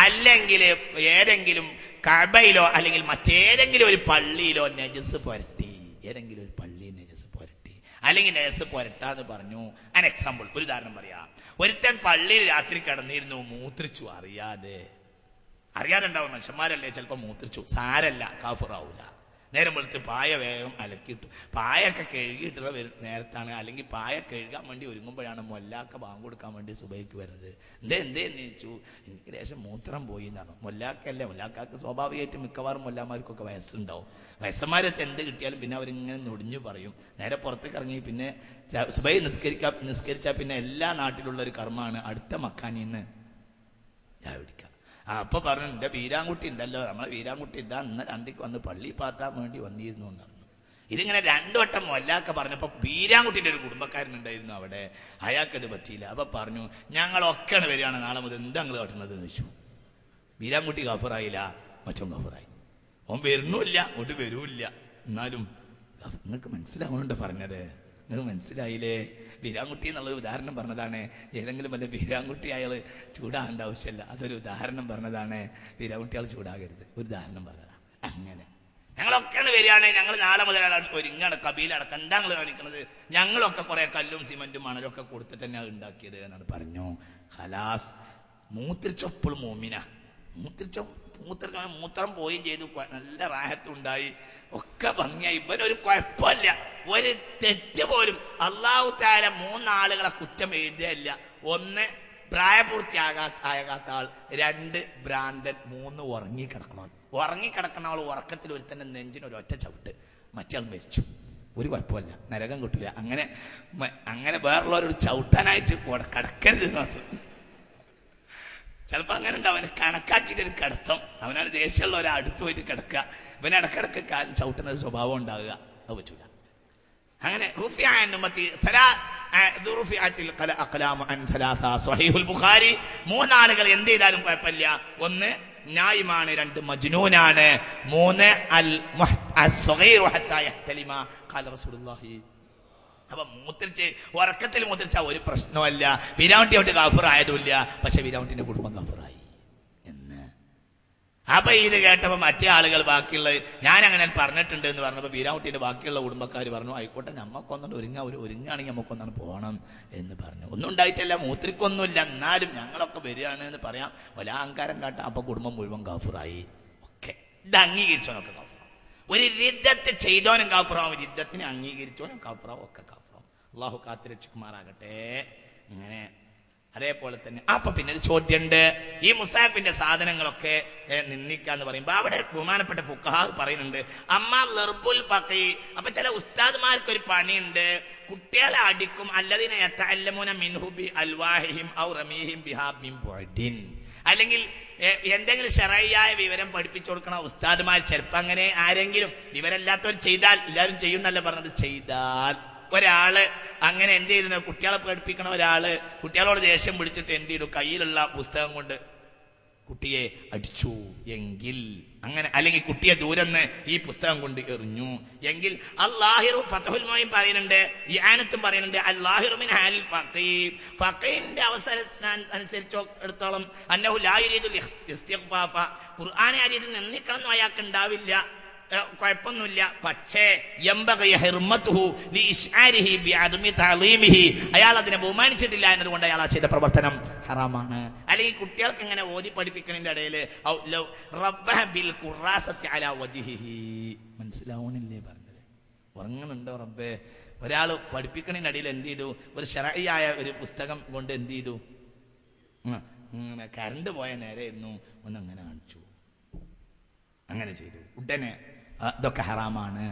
അല്ലെങ്കിൽ ഏതെങ്കിലും കഅബയിലോ അല്ലെങ്കിൽ മറ്റേതെങ്കിലും ഒരു പള്ളിയിലോ നജസ് പുരട്ടി, ഏതെങ്കിലും ഒരു പള്ളിയിൽ നജസ് പുരട്ടി, അല്ലെങ്കിൽ നജസ് പുരട്ടാന്ന് പറഞ്ഞു. an എക്സാമ്പിൾ, ഒരു ഉദാഹരണം പറയാം. ഒരുത്തൻ പള്ളിയിൽ രാത്രി കിടന്നിരുന്നു, മൂത്രിച്ചു, അറിയാതെ ഉണ്ടാവും. മനുഷ്യന്മാരല്ലേ ചിലപ്പോ മൂത്രിച്ചു, സാരല്ല, കാഫിറാവൂല. നേരം വെളുത്ത് പായ വേഗം അലക്കിയിട്ടു. പായൊക്കെ കഴുകിയിട്ടുള്ള നേരത്താണ്, അല്ലെങ്കിൽ പായ കഴുകാൻ വേണ്ടി ഒരുങ്ങുമ്പോഴാണ് മൊല്ലാക്ക ബാങ്ക് കൊടുക്കാൻ വേണ്ടി സുബൈക്ക് വരുന്നത്. എന്തേ ചോദിച്ചു, എനിക്ക് ലേശം മൂത്രം പോയി എന്നാണ്. മൊല്ലാക്കല്ലേ, മൊല്ലാക്കാർക്ക് സ്വാഭാവികമായിട്ട് മിക്കവാറും മൊല്ലാമാർക്കൊക്കെ വയസ്സുണ്ടാവും. വയസ്സന്മാരൊക്കെ എന്ത് കിട്ടിയാലും പിന്നെ അവരിങ്ങനെ നൊടിഞ്ഞു പറയും. നേരെ പുറത്തേക്ക് ഇറങ്ങി പിന്നെ സുബൈ നിസ്കരിച്ചാൽ പിന്നെ എല്ലാ നാട്ടിലുള്ള ഒരു കർമ്മമാണ് അടുത്ത മക്കാനിന്ന് ചായ പിടിക്കുക. അപ്പൊ പറഞ്ഞു, എൻ്റെ വീരാൻകുട്ടി ഉണ്ടല്ലോ, നമ്മളെ വീരാൻകുട്ടി ഇതാ ഇന്ന് രണ്ടിക്ക് വന്ന് പള്ളി പാറ്റാൻ വേണ്ടി വന്നിരുന്നു എന്ന് പറഞ്ഞു. ഇതിങ്ങനെ 2 വട്ടം മൊല്ലാക്ക പറഞ്ഞപ്പോ വീരാൻകുട്ടിന്റെ ഒരു കുടുംബക്കാരനുണ്ടായിരുന്നു അവിടെ, അയാൾക്കത് പറ്റിയില്ല. അപ്പൊ പറഞ്ഞു, ഞങ്ങളൊക്കെയാണ് വരികയാണ് നാളെ മുതൽ, എന്താ നിങ്ങൾ കാട്ടുന്നത് എന്ന് ചോദിച്ചു. വീരാൻകുട്ടി ഗഫറായില്ല, മറ്റോ ഗഫറായി. ഓൻ വരുന്നില്ല, അങ്ങോട്ട് വരൂല്ല. എന്നാലും നിങ്ങൾക്ക് മനസ്സിലാവുന്നുണ്ട് പറഞ്ഞത്, നിങ്ങൾക്ക് മനസ്സിലായില്ലേ? വീരാൻകുട്ടി എന്നുള്ളൊരു ഉദാഹരണം പറഞ്ഞതാണ്. ഏതെങ്കിലും വല്ല വീരാൻകുട്ടി അയാൾ ചൂടാകേണ്ട ആവശ്യമില്ല, അതൊരു ഉദാഹരണം പറഞ്ഞതാണ്. വീരാൻകുട്ടി ആൾ ചൂടാകരുത്, ഒരു ഉദാഹരണം പറഞ്ഞതാണ്. അങ്ങനെ ഞങ്ങളൊക്കെയാണ് വരികയാണ്, ഞങ്ങൾ നാളെ മുതൽ ഒരുങ്ങാണ്, കബീലടക്കം. എന്താ നിങ്ങൾ കാണിക്കണത്? ഞങ്ങളൊക്കെ കുറെ കല്ലും സിമന്റും മണലൊക്കെ കൊടുത്തിട്ട് തന്നെ ഉണ്ടാക്കിയത് എന്നാണ് പറഞ്ഞു. ഖലാസ് മൂത്രിച്ചപ്പോൾ മോമിന മൂത്രം പോയും ചെയ്തു, നല്ല റാഹത്തുണ്ടായി, ഒക്കെ ഭംഗിയായി. ഇവനൊരു കുഴപ്പമില്ല, ഒരു തെറ്റ് പോലും. അല്ലാഹു തആല 3 ആളുകളെ കുറ്റം എഴുതുകയില്ല. 1 പ്രായപൂർത്തിയാകാത്ത ആൾ, 2 ഭ്രാന്തൻ, 3 ഉറങ്ങിക്കിടക്കുന്ന ആൾ ഉറക്കത്തിൽ ഒരുത്തന്നെ നെഞ്ചിന് ഒരു ഒറ്റ ചവിട്ട്, മറ്റേ ആൾ മരിച്ചു. ഒരു കുഴപ്പമില്ല, നരകം കിട്ടില്ല. അങ്ങനെ വേറുള്ളവരോട് ചവിട്ടാനായിട്ട് കിടക്കരുത് മാത്രം. ചിലപ്പോൾ അങ്ങനെ ഉണ്ട്, അവനെ കണക്കാക്കിയിട്ടൊരു കിടത്തം, അവനാണ് ദേഷ്യമുള്ള ഒരടുത്ത് പോയിട്ട് കിടക്കുക, ഇവനെ ഇടക്കിടക്ക് കാലം ചവിട്ടുന്ന സ്വഭാവം ഉണ്ടാകുക, അത് പറ്റൂല. അങ്ങനെ സ്വഹീഹുൽ ബുഖാരി 3 ആളുകൾ എന്ത് ചെയ്താലും കുഴപ്പമില്ല. 1 നായിമാണ്, 2 മജ്നൂനാണ്, 3 അൽ-സഗീറു ഹത്താ യഹ്തലിമ ഖാല റസൂലുള്ളാഹി. അപ്പൊ ഉറക്കത്തിൽ മൂത്രിച്ച ഒരു പ്രശ്നമല്ല. വീരാൻകുട്ടി അവിടെ ഗാഫറായതുമില്ല, പക്ഷെ വീരാൻകുട്ടിന്റെ കുടുംബം ഗാഫറായി എന്ന്. അപ്പൊ ഇത് കേട്ടപ്പോ മറ്റേ ആളുകൾ ബാക്കിയുള്ള, ഞാൻ അങ്ങനെ പറഞ്ഞിട്ടുണ്ട് എന്ന് പറഞ്ഞപ്പോ വീരാൻകുട്ടിന്റെ ബാക്കിയുള്ള കുടുംബക്കാർ പറഞ്ഞു, ആയിക്കോട്ടെ നമുക്കൊന്നും ഒരുങ്ങാണെങ്കിൽ നമുക്കൊന്നാണ് പോകണം എന്ന് പറഞ്ഞു. ഒന്നും ഉണ്ടായിട്ടല്ല, മൂത്രിക്കൊന്നുമില്ല, എന്നാലും ഞങ്ങളൊക്കെ വരികയാണ് എന്ന് പറയാം. വല്ല അഹങ്കാരം കാട്ടാം. അപ്പൊ കുടുംബം മുഴുവൻ ഗാഫറായി. ഒക്കെ ഇത് അംഗീകരിച്ചോനൊക്കെ ഗാഫറാവും. ഒരു രിദ്ദത്ത് ചെയ്തോനും കാഫറാവും, രിദ്ദത്തിനെ അംഗീകരിച്ചോനും കാഫറാവും, ഒക്കെ കാഫറാവും. അള്ളാഹു കാത്തിരക്ഷിക്കുമാറാകട്ടെ. ഇങ്ങനെ അതേപോലെ തന്നെ അപ്പൊ പിന്നെ ഒരു ചോദ്യമുണ്ട്, ഈ മുസാഫിന്റെ സാധനങ്ങളൊക്കെ നിന്ദിക്കാന്ന് പറയുമ്പോ അവിടെ ബഹുമാനപ്പെട്ട ഫുഖഹാ പറയുന്നുണ്ട്, അമ്മ ലർബുൽ ഫഖീ. അപ്പൊ ചില ഉസ്താദ്മാർക്ക് ഒരു പണിയുണ്ട്, കുട്ടികളെ അടിക്കും, അല്ലദീന യതഅല്ലമൂന മിൻഹു ബി അൽവാഹിഹിം ഔ റമീഹിം ബിഹാ മിൻ ബുഅദിൻ. അല്ലെങ്കിൽ എന്തെങ്കിലും ശറഈയായ വിവരം പഠിപ്പിച്ചു കൊടുക്കണ ഉസ്താദ്മാർ ചിലപ്പോൾ അങ്ങനെ ആരെങ്കിലും വിവരമില്ലാത്തവർ ചെയ്താൽ, എല്ലാവരും ചെയ്യുന്നല്ല പറഞ്ഞത്, ചെയ്താൽ ഒരാള് അങ്ങനെ എന്ത് ചെയ്യുന്നു, കുട്ടികളെ പഠിപ്പിക്കണ ഒരാള് കുട്ടികളോട് ദേഷ്യം പിടിച്ചിട്ട് എന്ത് ചെയ്തു, കയ്യിലുള്ള പുസ്തകം കൊണ്ട് കുട്ടിയെ അടിച്ചു എങ്കിൽ, അങ്ങനെ അല്ലെങ്കിൽ കുട്ടിയെ ദൂരെന്ന് ഈ പുസ്തകം കൊണ്ട് എറിഞ്ഞു എങ്കിൽ, അല്ലാഹിറു ഫത്ഹുൽ മുഈൻ പറയുന്നുണ്ട്, ഇആനത്തും പറയുന്നുണ്ട്, അല്ലാഹിറു മിൻ ഹാൽ ഫഖീന്റെ അവസരം അനുസരിച്ചിടത്തോളം അന്നഹു ലാ യുരീദുൽ ഇസ്തിഗ്ഫാഫ, ഖുർആനെ ആ രീതിയിൽ നിന്ദിക്കണം അയാൾക്ക് ഉണ്ടാവില്ല, കുഴപ്പമൊന്നുമില്ല. പക്ഷേ അയാൾ അതിനെ ബഹുമാനിച്ചിട്ടില്ല എന്നതുകൊണ്ട് അയാൾ ആ ചെയ്ത പ്രവർത്തനം ഹറാമാണ്. അല്ലെങ്കിൽ കുട്ടികൾക്ക് ഇങ്ങനെ ഓതി പഠിപ്പിക്കുന്നതിന്റെ ഇടയിൽ മനസ്സിലാവണില്ലേ പറഞ്ഞത്? ഉറങ്ങുന്നുണ്ടോ റബ്ബേ? ഒരാൾ പഠിപ്പിക്കുന്നതിന്റെ ഇടയിൽ എന്ത് ചെയ്തു, ഒരു ശറഈയായ ഒരു പുസ്തകം കൊണ്ട് എന്ത് ചെയ്തു, കറണ്ട് പോയ നേരെയായിരുന്നു, ഒന്നങ്ങനെ കാണിച്ചു, അങ്ങനെ ചെയ്തു. ഉടനെ ഇതൊക്കെ ഹറാമാണ്,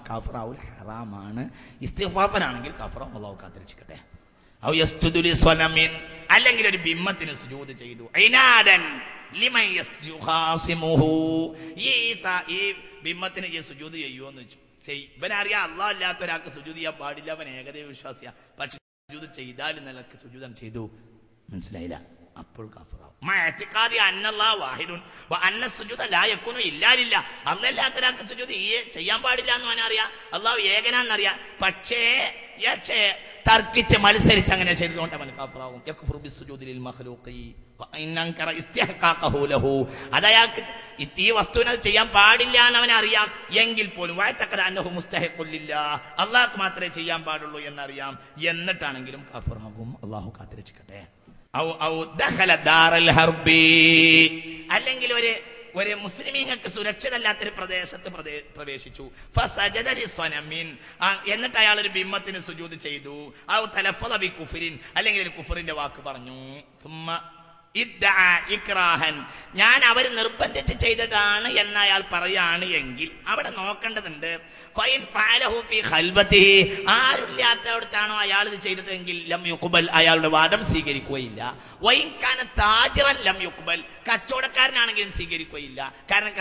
കാഫിറാവുൽ ഹറാമാണ്. ഇസ്തിഗ്ഫാഫനാണെങ്കിൽ കാഫിറാവും, അല്ലാഹു കാത്തിരക്ഷിക്കട്ടെ. ഔ യസ്ജുദു ലിസ്വനമിൻ, അല്ലെങ്കിൽ ഒരു ബിംബത്തിന് സുജൂദ് ചെയ്തു, ഐനാദൻ ലിമൻ യസ്ജുഖാസിമുഹു, ഈ ബിംബത്തിന് ഈ സുജൂദ് ചെയ്യുമോന്ന് വെച്ചു. ഇവനറിയാം അല്ലാഹ് അല്ലാത്ത ഒരാൾക്ക് സുജൂദ് ചെയ്യാൻ പാടില്ല, അവൻ ഏകദൈവ വിശ്വാസിയാ, പക്ഷെ സുജൂദ് ചെയ്താലും നിലക്ക് സുജൂദ് ചെയ്തു, മനസ്സിലായില്ല, അപ്പോൾ കാഫിറാവും. അല്ലാത്തൊരാൾക്ക് സുജൂദ് ചെയ്യാൻ പാടില്ല എന്ന് അവനറിയാം, അള്ളാഹു ഏകനാന്നറിയാം, പക്ഷേ തർക്കിച്ച് മത്സരിച്ച് അങ്ങനെ ചെയ്തുകൊണ്ട് അവൻ കാഫിറാവും. അത് അയാൾക്ക് ഈ വസ്തുവിനെ ചെയ്യാൻ പാടില്ല എന്ന് അവനറിയാം, എങ്കിൽ പോലും അള്ളാഹ്ക്ക് മാത്രമേ ചെയ്യാൻ പാടുള്ളൂ എന്നറിയാം, എന്നിട്ടാണെങ്കിലും കാഫിറാകും. അള്ളാഹു കാത്തിരക്ഷിക്കട്ടെ. അല്ലെങ്കിൽ ഒരു മുസ്ലിമീങ്ങൾക്ക് സുരക്ഷിതല്ലാത്തൊരു പ്രദേശത്ത് പ്രവേശിച്ചു. എന്നിട്ട് അയാൾ ഒരു ബിംബത്തിന് സുജൂദ് ചെയ്തു. അല്ലെങ്കിൽ ഒരു കുഫറിന്റെ വാക്ക് പറഞ്ഞു. ഞാൻ അവർ നിർബന്ധിച്ച് ചെയ്തിട്ടാണ് എന്ന് അയാൾ പറയാണ് എങ്കിൽ അവിടെ നോക്കേണ്ടതുണ്ട്. ആരുമില്ലാത്തടത്താണോ അയാൾ ഇത് ചെയ്തിട്ടെങ്കിൽ ലം യുഖ്ബൽ, അയാളുടെ വാദം സ്വീകരിക്കുകയില്ല. ലം യുഖ്ബൽ, കച്ചവടക്കാരനാണെങ്കിലും സ്വീകരിക്കുകയില്ല. കാരണം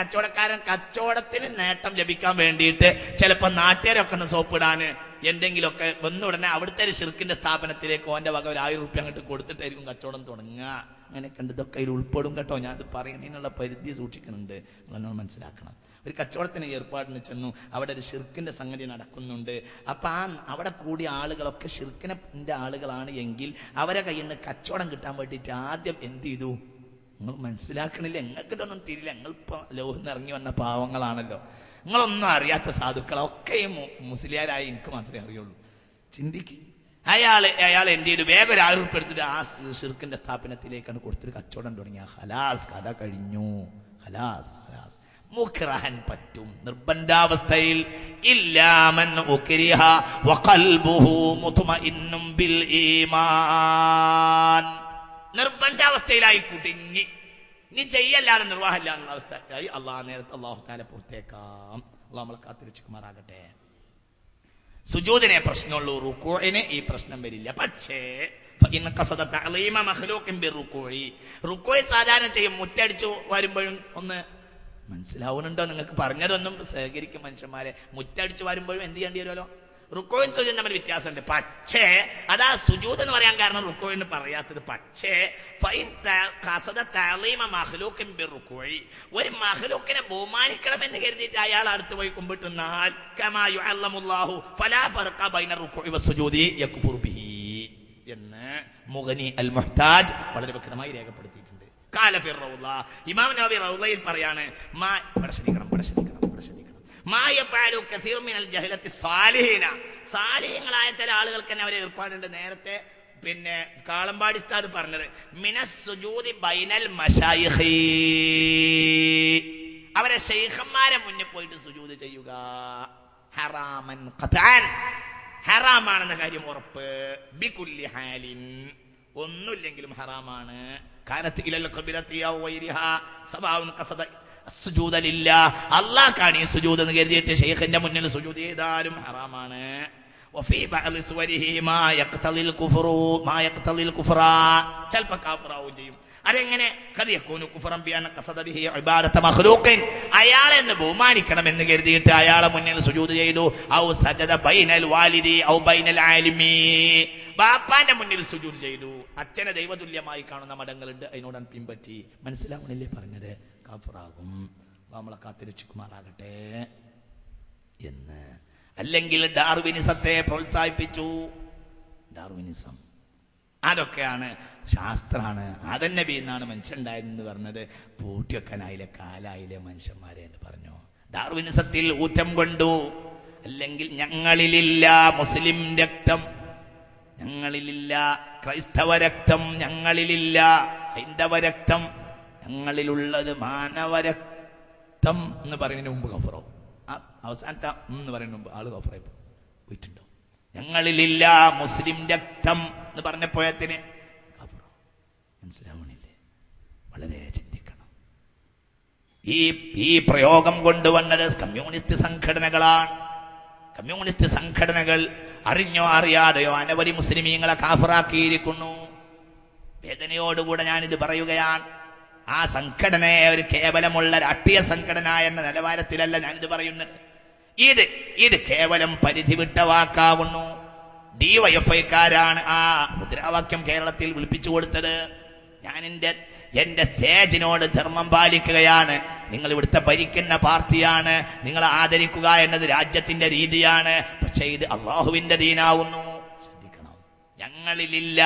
കച്ചവടത്തിന് നേട്ടം ലഭിക്കാൻ വേണ്ടിയിട്ട് ചിലപ്പോൾ നാട്ടുകാരൊക്കെ ഒന്ന് സോപ്പിടാന് എന്തെങ്കിലുമൊക്കെ വന്നുടനെ അവിടുത്തെ ഒരു ശിർക്കിന്റെ സ്ഥാപനത്തിലേക്ക് ഓന്റെ വക ഒരു 1000 രൂപ അങ്ങോട്ട് കൊടുത്തിട്ടായിരിക്കും കച്ചവടം തുടങ്ങുക. അങ്ങനെ കണ്ടതൊക്കെ ഇതിൽ ഉൾപ്പെടും കേട്ടോ. ഞാൻ അത് പറയുന്നതിനുള്ള പരിധി സൂക്ഷിക്കുന്നുണ്ട്, നിങ്ങൾ മനസ്സിലാക്കണം. ഒരു കച്ചവടത്തിന് ഏർപ്പാടിന് ചെന്നു, അവിടെ ഒരു ഷിർക്കിന്റെ സംഗതി നടക്കുന്നുണ്ട്. അപ്പൊ അവിടെ കൂടിയ ആളുകളൊക്കെ ഷിർക്കിന്റെ ആളുകളാണ് എങ്കിൽ അവരെ കയ്യിൽ നിന്ന് കച്ചവടം കിട്ടാൻ വേണ്ടിയിട്ട് ആദ്യം എന്ത് ചെയ്തു? നിങ്ങൾ മനസ്സിലാക്കണില്ല, എങ്ങൾക്കിട്ടൊന്നും തിരിയില്ല. ഞങ്ങളിപ്പോ ലോകത്ത് ഇറങ്ങി വന്ന പാവങ്ങളാണല്ലോ, നിങ്ങളൊന്നും അറിയാത്ത സാധുക്കളൊക്കെയും മുസ്ലിയാരായി എനിക്ക് മാത്രമേ അറിയുള്ളൂ. ചിന്തിക്ക്. അയാൾ എന്ത് ചെയ്തു? വേഗം ഒരു 1000 രൂപ എടുത്തിട്ട് ആ ഷിർക്കിന്റെ സ്ഥാപനത്തിലേക്കാണ് കൊടുത്തിട്ട് കച്ചവടം തുടങ്ങിയ. ഹലാസ്, കഥ കഴിഞ്ഞു. ഹലാസ് മുക്റഹൻ പറ്റും, നിർബന്ധാവസ്ഥയിൽ. ഇല്ലാമൻ ഉക്രിഹ വഖൽബുഹു മുത്മഇന്നും ബിൽ ഈമാൻ. നിർബന്ധാവസ്ഥയിലായി കുടുങ്ങി, ഇനി ചെയ്യല്ലാതെ നിർവാഹമില്ല എന്നുള്ള അവസ്ഥയായി നേരത്തെ അല്ലാഹു തആല പുറത്തേക്കാം. അല്ലാഹു നമ്മളെ കാത്തിരക്ഷിക്കുമാറാകട്ടെ. സുജൂദിനെ പ്രശ്നമുള്ളൂ, റുക്കൂഇന് ഈ പ്രശ്നം വരില്ല. പക്ഷേ റുക്കൂഇ സാധാരണ ചെയ്യും. മുറ്റടിച്ചു വരുമ്പോഴും ഒന്ന് മനസ്സിലാവുന്നുണ്ടോ നിങ്ങൾക്ക്? പറഞ്ഞതൊന്നും സഹകരിക്കും മനുഷ്യന്മാരെ. മുറ്റടിച്ചു വരുമ്പോഴും എന്ത് ചെയ്യേണ്ടി വരുമല്ലോ? റുക്കോയും സുജൂദും തമ്മിൽ വ്യത്യാസമുണ്ട്. പക്ഷേ അതാ സുജൂദ് എന്ന് പറയാൻ കാരണം റുക്കോയിന് പറയാത്തത്. പക്ഷേ ഒരു മഖ്ലൂക്കിനെ ബഹുമാനിക്കണം എന്ന് കരുതിയിട്ട് അയാൾ അടുത്ത് പോയി കുമ്പിട്ടുന്നാൽ എന്ന് മുഗ്നി അൽ മുഹ്താജ് വളരെ വ്യക്തമായി രേഖപ്പെടുത്തിയിട്ടുണ്ട്. ഇമാം നവവി റൗളയിൽ പറയാണ്, സാലിഹ്യങ്ങളായ ചില ആളുകൾക്ക് തന്നെ അവരെ ഏർപ്പാടുണ്ട്. നേരത്തെ പിന്നെ കാളമ്പാടി ഉസ്താദ് പറഞ്ഞത് മിനസ്സുജൂദി ബൈനൽ മശായിഖി, അവരെ ശൈഖന്മാരെ മുന്നിൽ പോയിട്ട് സുജൂദ് ചെയ്യുക. ഹറാമൻ ഖത്അൻ, ഹറാമാണെന്ന കാര്യം ഉറപ്പ്. ബികുല്ലി ഹാലിൻ, ഒന്നുമില്ലെങ്കിലും ഹറാമാണ്. കാനത്ത് ഇലൽ ഖിബ്ലത്തി ഔ ഗൈരിഹാ സവാഉൻ ഖസദ സുജൂദ ലില്ലാഹ്, അല്ലാഹ്ക്കാണ് ഈ സുജൂദ് എന്ന് കരുതിയിട്ട് ശൈഖിന്റെ മുന്നിൽ സുജൂദ് ചെയ്താലും ഹറാമാണ്. വഫീ ബഅദി സുവരിഹി മാ യഖ്തലിൽ കുഫ്റു മാ യഖ്തലിൽ കുഫ്റ, ചിലപ്പോൾ കാഫിറാവുകയും ചെയ്യും. അതെങ്ങനെ? ഖദ് യകൂനു കുഫ്റൻ ബിഅൻ ഖസദ ബിഹി ഇബാദത മഖ്ലൂഖിൻ, അയാളെ ബഹുമാനിക്കണം എന്ന് കരുതിയിട്ട് അയാളെ മുന്നിൽ സുജൂദ് ചെയ്തു. ഔ സജദ ബൈനൽ വാലിദി ഔ ബൈനൽ ആലിമി, ബാപ്പാന്റെ മുന്നിൽ സുജൂദ് ചെയ്തു. അച്ഛനെ ദൈവതുല്യമായി കാണുന്ന മടങ്ങളുണ്ട്, അതിനോടാണ് പിൻപറ്റി. മനസ്സിലാവണില്ലേ പറഞ്ഞത്? കാഫിറാകും. നമ്മളെ കാത്തിരക്ഷിക്കുമാറാകട്ടെ എന്ന്. അല്ലെങ്കിൽ ഡാർവിനിസത്തെ പ്രോത്സാഹിപ്പിച്ചു. ഡാർവിനിസം അതൊക്കെയാണ് ശാസ്ത്രമാണ്. ആദം നബി എന്നാണ് മനുഷ്യനുണ്ടായതെന്ന് പറഞ്ഞത് പൂട്ടിവെക്കാനായില്ലേ കാലായില്ലേ മനുഷ്യന്മാരെ എന്ന് പറഞ്ഞു. ഡാർവിനിസത്തിൽ ഊറ്റം കൊണ്ടു. അല്ലെങ്കിൽ ഞങ്ങളിലില്ല മുസ്ലിം രക്തം, ഞങ്ങളിലില്ല ക്രൈസ്തവ രക്തം, ഞങ്ങളിലില്ല ഹൈന്ദവ രക്തം, ഞങ്ങളിലുള്ളത് മാനവരക്തം എന്ന് പറയുന്നതിന് മുമ്പ് കഫറോ, അവസാനത്തെ എന്ന് പറയുന്നതിന് മുമ്പ് ആള് കഫറായി പോയിട്ടുണ്ടോ? ഞങ്ങളിലില്ല മുസ്ലിം രക്തം എന്ന് പറഞ്ഞപ്പോഴത്തിന് കഫറോ. മനസ്സിലാവണില്ലേ? വളരെ ചിന്തിക്കണം. ഈ പ്രയോഗം കൊണ്ടുവന്നത് കമ്മ്യൂണിസ്റ്റ് സംഘടനകളാണ്. കമ്മ്യൂണിസ്റ്റ് സംഘടനകൾ അറിഞ്ഞോ അറിയാതെയോ അനവധി മുസ്ലിമീങ്ങളെ കാഫറാക്കിയിരിക്കുന്നു. വേദനയോടുകൂടെ ഞാനിത് പറയുകയാണ്. ആ സംഘടനയെ ഒരു കേവലമുള്ള രാഷ്ട്രീയ സംഘടന എന്ന നിലവാരത്തിലല്ല ഞാനിത് പറയുന്നത്. ഇത് കേവലം പരിധി വിട്ട വാക്കാവുന്നു. ഡിവൈഎഫ്ഐക്കാരാണ് ആ മുദ്രാവാക്യം കേരളത്തിൽ വിളിപ്പിച്ചു കൊടുത്തത്. ഞാൻ എന്റെ സ്റ്റേജിനോട് ധർമ്മം പാലിക്കുകയാണ്. നിങ്ങൾ ഇവിടുത്തെ ഭരിക്കുന്ന പാർട്ടിയാണ്, നിങ്ങൾ ആദരിക്കുക എന്നത് രാജ്യത്തിന്റെ രീതിയാണ്. പക്ഷെ ഇത് അള്ളാഹുവിന്റെ ദീനാവുന്നു. ശ്രദ്ധിക്കണം. ഞങ്ങളിലില്ല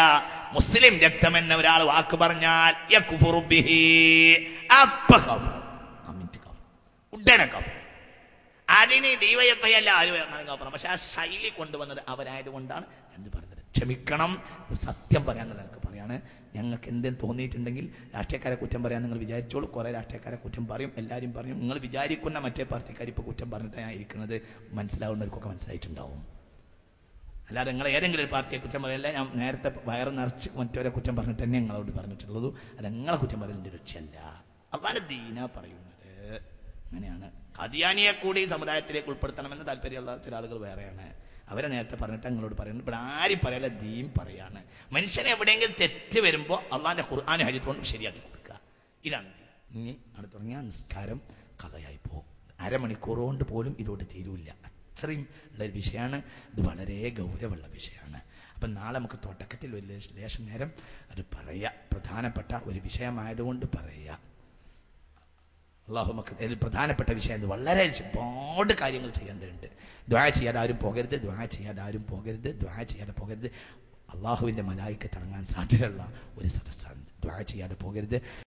മുസ്ലിം രക്തമെന്ന ഒരാൾ വാക്ക് പറഞ്ഞാൽ ഉടനെ കഫർ. അതിന് ഡിവൈഎഫ്ഐ അല്ല ആര് കഫർ. പക്ഷെ ആ ശൈലി കൊണ്ടുവന്നത് അവരായത് കൊണ്ടാണ് ഞാൻ പറഞ്ഞത്. ക്ഷമിക്കണം. സത്യം പറയാമെന്നുള്ള എനിക്ക് പറയാണ്. ഞങ്ങൾക്ക് എന്തെങ്കിലും തോന്നിയിട്ടുണ്ടെങ്കിൽ രാഷ്ട്രീയക്കാരെ കുറ്റം പറയാൻ നിങ്ങൾ വിചാരിച്ചോളൂ. കുറേ രാഷ്ട്രീയക്കാരെ കുറ്റം പറയും, എല്ലാവരും പറയും. നിങ്ങൾ വിചാരിക്കുന്ന മറ്റേ പാർട്ടിക്കാർ ഇപ്പോൾ കുറ്റം പറഞ്ഞിട്ടാണ് ഞാൻ ഇരിക്കുന്നത്, മനസ്സിലാവുന്നവർക്കൊക്കെ മനസ്സിലായിട്ടുണ്ടാവും. അല്ലാതെ നിങ്ങൾ ഏതെങ്കിലും ഒരു പാർട്ടിയെ കുറ്റം പറയല്ല. ഞാൻ നേരത്തെ വയറ് നിറച്ച് മറ്റവരെ കുറ്റം പറഞ്ഞിട്ട് തന്നെ നിങ്ങളോട് പറഞ്ഞിട്ടുള്ളൂ. അത് നിങ്ങളെ കുറ്റം പറയലിൻ്റെ ലക്ഷ്യമല്ല, അള്ളാന്റെ ദീന പറയുന്നത്. അങ്ങനെയാണ്. ഖാദിയാനിയെ കൂടി സമുദായത്തിലേക്ക് ഉൾപ്പെടുത്തണമെന്ന് താല്പര്യമുള്ള ചില ആളുകൾ വേറെയാണ്. അവരെ നേരത്തെ പറഞ്ഞിട്ട് നിങ്ങളോട് പറയുന്നത്. ഇവിടെ ആരും പറയല, ദീൻ പറയാണ്. മനുഷ്യനെ എവിടെയെങ്കിലും തെറ്റ് വരുമ്പോൾ അള്ളാന്റെ ഖുർആൻ ഹദീസ് കൊണ്ട് ശരിയാക്കി കൊടുക്കുക. ഇതാണ് ദീൻ. ഇനി അവിടെ തുടങ്ങിയ നിസ്കാരം കഥയായി പോകും. അരമണിക്കൂർ കൊണ്ട് പോലും ഇതോട്ട് തീരൂല്ല. അത്രയും ഉള്ളൊരു വിഷയമാണ് ഇത്. വളരെ ഗൗരവമുള്ള വിഷയമാണ്. അപ്പം നാളെ നമുക്ക് തുടക്കത്തിൽ ഒരു ലേശം നേരം അത് പറയാം. പ്രധാനപ്പെട്ട ഒരു വിഷയമായതുകൊണ്ട് പറയാം. അള്ളാഹു നമുക്ക് അതിൽ പ്രധാനപ്പെട്ട വിഷയം ഇത്. വളരെ ഒരുപാട് കാര്യങ്ങൾ ചെയ്യേണ്ടതുണ്ട്. ദുആ ചെയ്യാതെ ആരും പോകരുത്, ദുആ ചെയ്യാതെ ആരും പോകരുത്, ദുആ ചെയ്യാതെ പോകരുത്. അള്ളാഹുവിൻ്റെ മലായിക്കത്ത് ഇറങ്ങാൻ സാധ്യതയുള്ള ഒരു സദസ്സാണ്. ദുആ ചെയ്യാതെ പോകരുത്.